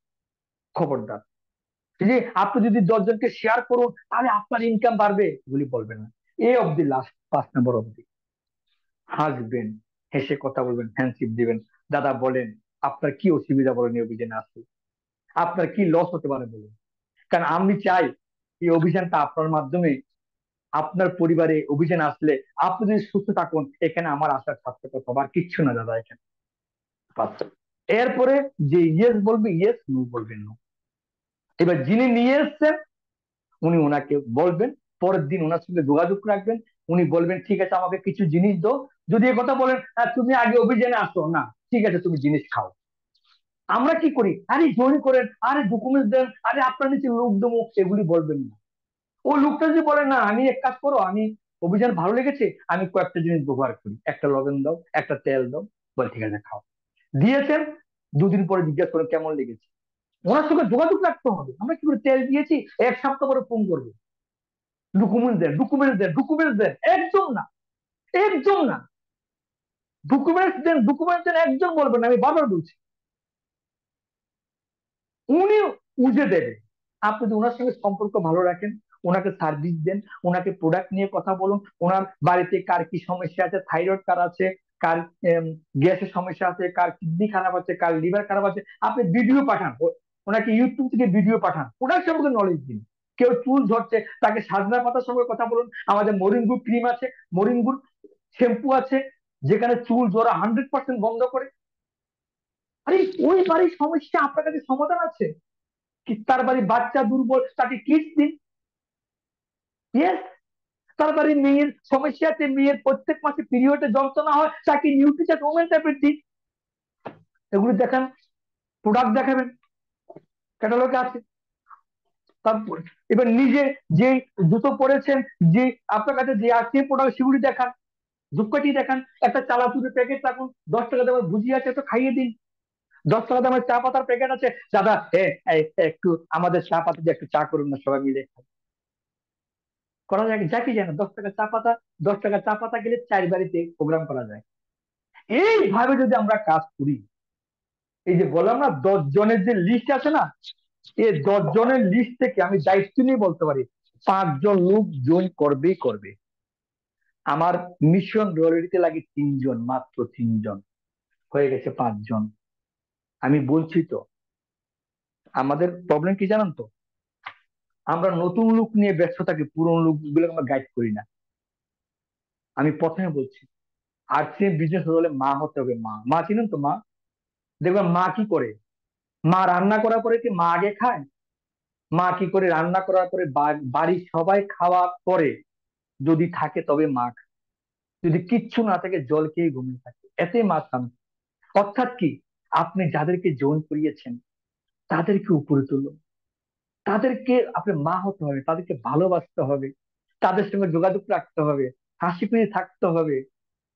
খবরদার। যে আপনি যদি 10 জনকে শেয়ার করুন তাহলে আপনার ইনকাম বাড়বে, এগুলি বলবেন না। এই অবধি, লাস্ট 5 নম্বর অবধি হাসবেন, হেসে কথা বলবেন, হ্যান্ডশিপ দিবেন। দাদা বলেন, আপনার কি অসুবিধা বলেন এই অভিযানে আসলে, আপনার কি লস হতে পারে বলুন। কারণ আমি চাই এই অভিযানটা আপনার মাধ্যমে আপনার পরিবারে অভিযান আসলে আপনি যদি সুস্থ থাকুন, এখানে আমার আশার সার্থকতা হবার কিচ্ছু না দাদা এখানে। বাস। এরপরে যে ইয়েস বলবে ইয়েস, নো বলবে নো। এবার যিনি নিয়ে এসছেন উনি ওনাকে বলবেন, পরের দিন ওনার সঙ্গে যোগাযোগ রাখবেন। উনি বলবেন ঠিক আছে আমাকে কিছু জিনিস দাও। যদি এ কথা বলেন তুমি আগে অভিযানে আসো না, ঠিক আছে তুমি জিনিস খাও। আমরা কি করি, আরে জয়েন করেন, আরে ডকুমেন্টস দেন, আরে আপনার নিচে লোক দেবো, এগুলি বলবেন না। ও লোকটা যদি বলে না আমি এক কাজ করো, আমি অভিযান ভালো লেগেছে, আমি কয়েকটা জিনিস ব্যবহার করি, একটা লবণ দাও, একটা তেল দাও, বলে ঠিক আছে খাও। দিয়েছেন, 2 দিন পরে জিজ্ঞাসা করে কেমন লেগেছে। ওনার সঙ্গে যোগাযোগ রাখতে হবে। আমরা কি করে তেল দিয়েছি 1 সপ্তাহ পরে ফোন করবো, ডকুমেন্টস দেন, ডকুমেন্টস দেন, ডকুমেন্টস দেন, একদম না, একদম না। ডকুমেন্টস দেন, ডকুমেন্টস দেন, একজন বলবেন না, আমি বারবার বলছি। উনি বুঝে দেবে। আপনি যদি ওনার সঙ্গে সম্পর্ক ভালো রাখেন, ওনাকে সার্ভিস দেন, ওনাকে প্রোডাক্ট নিয়ে কথা বলুন, ওনার বাড়িতে কার কি সমস্যা আছে, থাইরয়েড কার আছে, কার গ্যাসের সমস্যা আছে, কার কিডনি খারাপ আছে, কার লিভার খারাপ আছে, আপনি ভিডিও পাঠান, ওনাকে ইউটিউব থেকে ভিডিও পাঠান, প্রোডাক্ট সম্পর্কে নলেজ দিন। কেউ চুল ঝরছে, তাকে সাজনা পাতার সঙ্গে কথা বলুন। আমাদের মরিঙ্গু ক্রিম আছে, মরিঙ্গুর শ্যাম্পু আছে, যেখানে চুল ঝরা 100% বন্ধ করে। আরে ওই বাড়ির সমস্যা আপনার কাছে সমাধান আছে কি? তার বাড়ির বাচ্চা দুর্বল, তাকে কিডস দিন। ইয়েস। তার বাড়ির মেয়ের সমস্যা আছে, মেয়ের প্রত্যেক মাসে পিরিয়ডে যন্ত্রণা হয়, তাকে নিউট্রিশন ওমেন ট্যাবলেট দিন। এগুলো দেখান, প্রোডাক্ট দেখাবেন, ক্যাটালগে আছে। তারপর এবার নিজে যে জুতো পরেছেন, যে আপনার কাছে যে আছে প্রোডাক্ট, সেগুলি দেখান, ধূপকাঠি দেখান, একটা চালাচুরের প্যাকেট রাখুন, 10 টাকা দামের ভুজি আছে তো খাইয়ে দিন, 10 টাকা দামের চা পাতার প্যাকেট আছে, দাদা একটু আমাদের চা পাতা দিয়ে একটু চা করুন না, সবাই মিলে করা যায়। যা কি জানো, 10 টাকা চা পাতা, 10 টাকা চা পাতা গেলে 4 বাড়িতে প্রোগ্রাম করা যায়। এইভাবে যদি আমরা কাজ করি, এই যে বললাম না 10 জনের যে লিস্ট আছে না, এই 10 জনের লিস্ট থেকে আমি দায়িত্ব নিয়ে বলতে পারি 5 জন লোক জয়েন করবেই করবে। আমার মিশন রিয়েলিটিতে লাগে 3 জন, মাত্র 3 জন, হয়ে গেছে 5 জন। আমি বলছি তো, আমাদের প্রবলেম কি জানেন তো, আমরা নতুন লোক নিয়ে ব্যস্ত থাকি, পুরনো লোক গুলো আমরা গাইড করি না। আমি প্রথমে বলছি, আর্টসে বিজনেস হলে মা হতে হবে। মা, মা চিনেন তো? মা, দেখবেন মা কি করে, মা রান্না করার পরে কি মা আগে খায়? মা কি করে রান্না করার পরে বাড়ির সবাই খাওয়া পরে যদি থাকে তবে মা খায়। যদি কিচ্ছু না থাকে জল খেয়ে ঘুমিয়ে থাকে, এতে মা শান্ত। অর্থাৎ কি, আপনি যাদেরকে জয়েন করিয়েছেন তাদেরকে উপরে তুলুন, তাদেরকে আপনি মা হতে হবে, তাদেরকে ভালোবাসতে হবে, তাদের সঙ্গে যোগাযোগ রাখতে হবে, হাসি খুশি থাকতে হবে,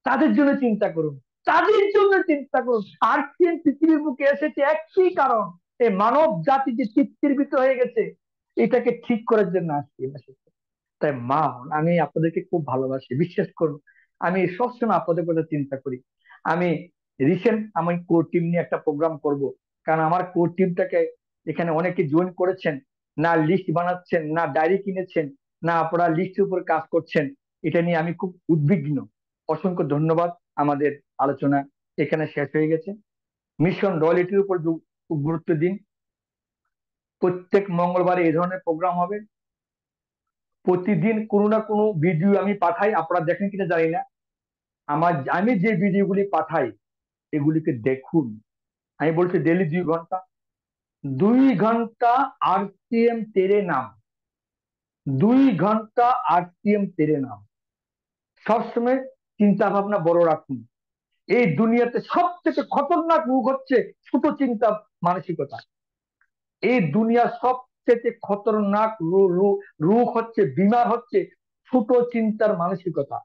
তাদের জন্য চিন্তা করুন, তাদের জন্য চিন্তা করুন। আর পৃথিবীর বুকে এসেছে একটি কারণ, এই মানব জাতি যে চিত্তিরবিত হয়ে গেছে, এটাকে ঠিক করার জন্য আসছে এসেছে। তাই মা হন। আমি আপনাদেরকে খুব ভালোবাসি, বিশ্বাস করুন। আমি সবসময় আপনাদের কথা চিন্তা করি। আমি রিসেন্ট আমি কোর টিম নিয়ে একটা প্রোগ্রাম করব, কারণ আমার কোর টিমটাকে এখানে অনেকে জয়েন করেছেন, না লিস্ট বানাচ্ছেন, না ডায়েরি কিনেছেন, না আপনারা লিস্টের উপর কাজ করছেন। এটা নিয়ে আমি খুব উদ্বিগ্ন। অসংখ্য ধন্যবাদ। আমাদের আলোচনা এখানে শেষ হয়ে গেছে। মিশন রয়্যালিটির উপর খুব গুরুত্ব দিন। প্রত্যেক মঙ্গলবারে এই ধরনের প্রোগ্রাম হবে। প্রতিদিন কোনো না কোনো ভিডিও আমি পাঠাই, আপনারা দেখেন কিনা জানি না। আমি যে ভিডিওগুলি পাঠাই এগুলিকে দেখুন। আমি বলছি ডেলি 2 ঘন্টা, 2 ঘন্টা আরসিএম তেরে নাম, 2 ঘন্টা আরসিএম তেরে নাম। সবসময় চিন্তা ভাবনা বড় রাখুন। এই দুনিয়াতে সব থেকে খতরনাক রোগ হচ্ছে ছোট চিন্তা মানসিকতা। এই দুনিয়ার সবচেয়ে খতরনাক রোগ হচ্ছে, বিমার হচ্ছে ছোট চিন্তার মানসিকতা।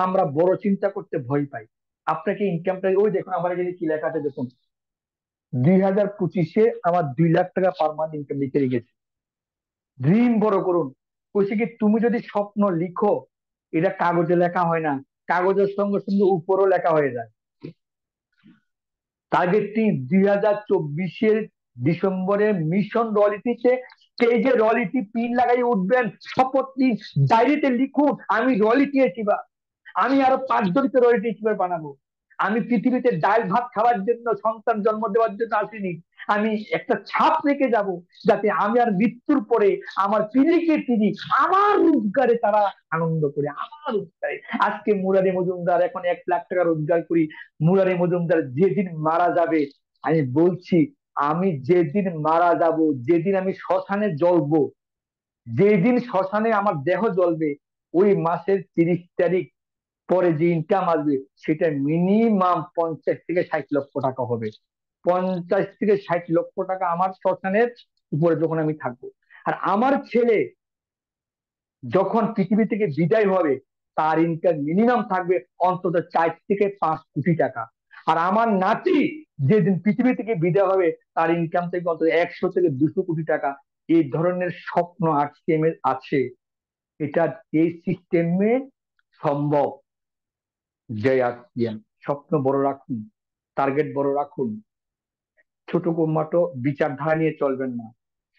আমরা বড় চিন্তা করতে ভয় পাই। আপনাকে ইনকামটা, ওই দেখুন আমার এখানে কি লেখা আছে দেখুন, 2025-এ আমার 2 লাখ টাকা পার মান্থ ইনকাম লিখে রেখেছি। ড্রিম বড় করুন। কইছে কি, তুমি যদি স্বপ্ন লিখো, এটা কাগজে লেখা হয় না, কাগজের সঙ্গে সঙ্গে উপরও লেখা হয়ে যায়। টার্গেটটি 2024-এর ডিসেম্বরে মিশন রয়্যালিটিতে স্টেজে রয়্যালিটি পিন লাগাই উঠবেন, শপথ নিন, ডায়েরিতে লিখুন আমি রয়্যালিটি অ্যাচিভার, আমি আরো 5 জনকে রয়্যালিটি অ্যাচিভার বানাবো। আমি পৃথিবীতে ডাল ভাত খাওয়ার জন্য, সন্তান জন্ম দেওয়ার জন্য আসিনি। আমি একটা ছাপ রেখে যাব, যাতে আমি আর মৃত্যুর পরে আমার পিড়িকে তিনি আমার রোজগারে তারা আনন্দ করে, আমার রোজগারে। আজকে মুরারি মজুমদার এখন 1 লাখ টাকা রোজগার করি। মুরারি মজুমদার যেদিন মারা যাবে, আমি বলছি, আমি যেদিন মারা যাব, যেদিন আমি শ্মশানে জ্বলবো, যেদিন শ্মশানে আমার দেহ জ্বলবে, ওই মাসের 30 তারিখ পরে যে ইনকাম আসবে সেটা মিনিমাম 50 থেকে 60 লক্ষ টাকা হবে। 50 থেকে 60 লক্ষ টাকা আমার শ্মশানের উপরে যখন আমি থাকবো। আর আমার ছেলে যখন পৃথিবী থেকে বিদায় হবে, তার ইনকাম মিনিমাম থাকবে অন্তত 4 থেকে 5 কোটি টাকা। আর আমার নাতি যেদিন পৃথিবী থেকে বিদায় হবে, তার ইনকাম থেকে অন্তত 100 থেকে 200 কোটি টাকা। এই ধরনের স্বপ্ন আজকে আছে। এটা এই সিস্টেমে সম্ভব। জয় আসিয়ান। স্বপ্ন বড় রাখুন, টার্গেট বড় রাখুন, ছোট কমাটো বিচারধারা নিয়ে চলবেন না।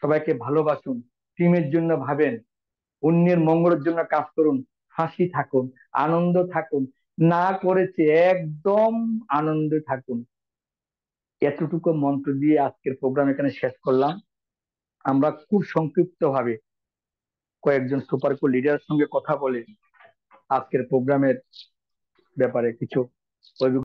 সবাইকে ভালোবাসুন, টিমের জন্য ভাবেন, অন্যের মঙ্গলের জন্য কাজ করুন, হাসি থাকুন, আনন্দ থাকুন, না করেছে একদম আনন্দে থাকুন। এতটুকু মন্ত্র দিয়ে আজকের প্রোগ্রাম এখানে শেষ করলাম। আমরা খুব সংক্ষিপ্ত ভাবে কয়েকজন সুপার কোর লিডারের সঙ্গে কথা বলে আজকের প্রোগ্রামের ব্যাপারে কিছু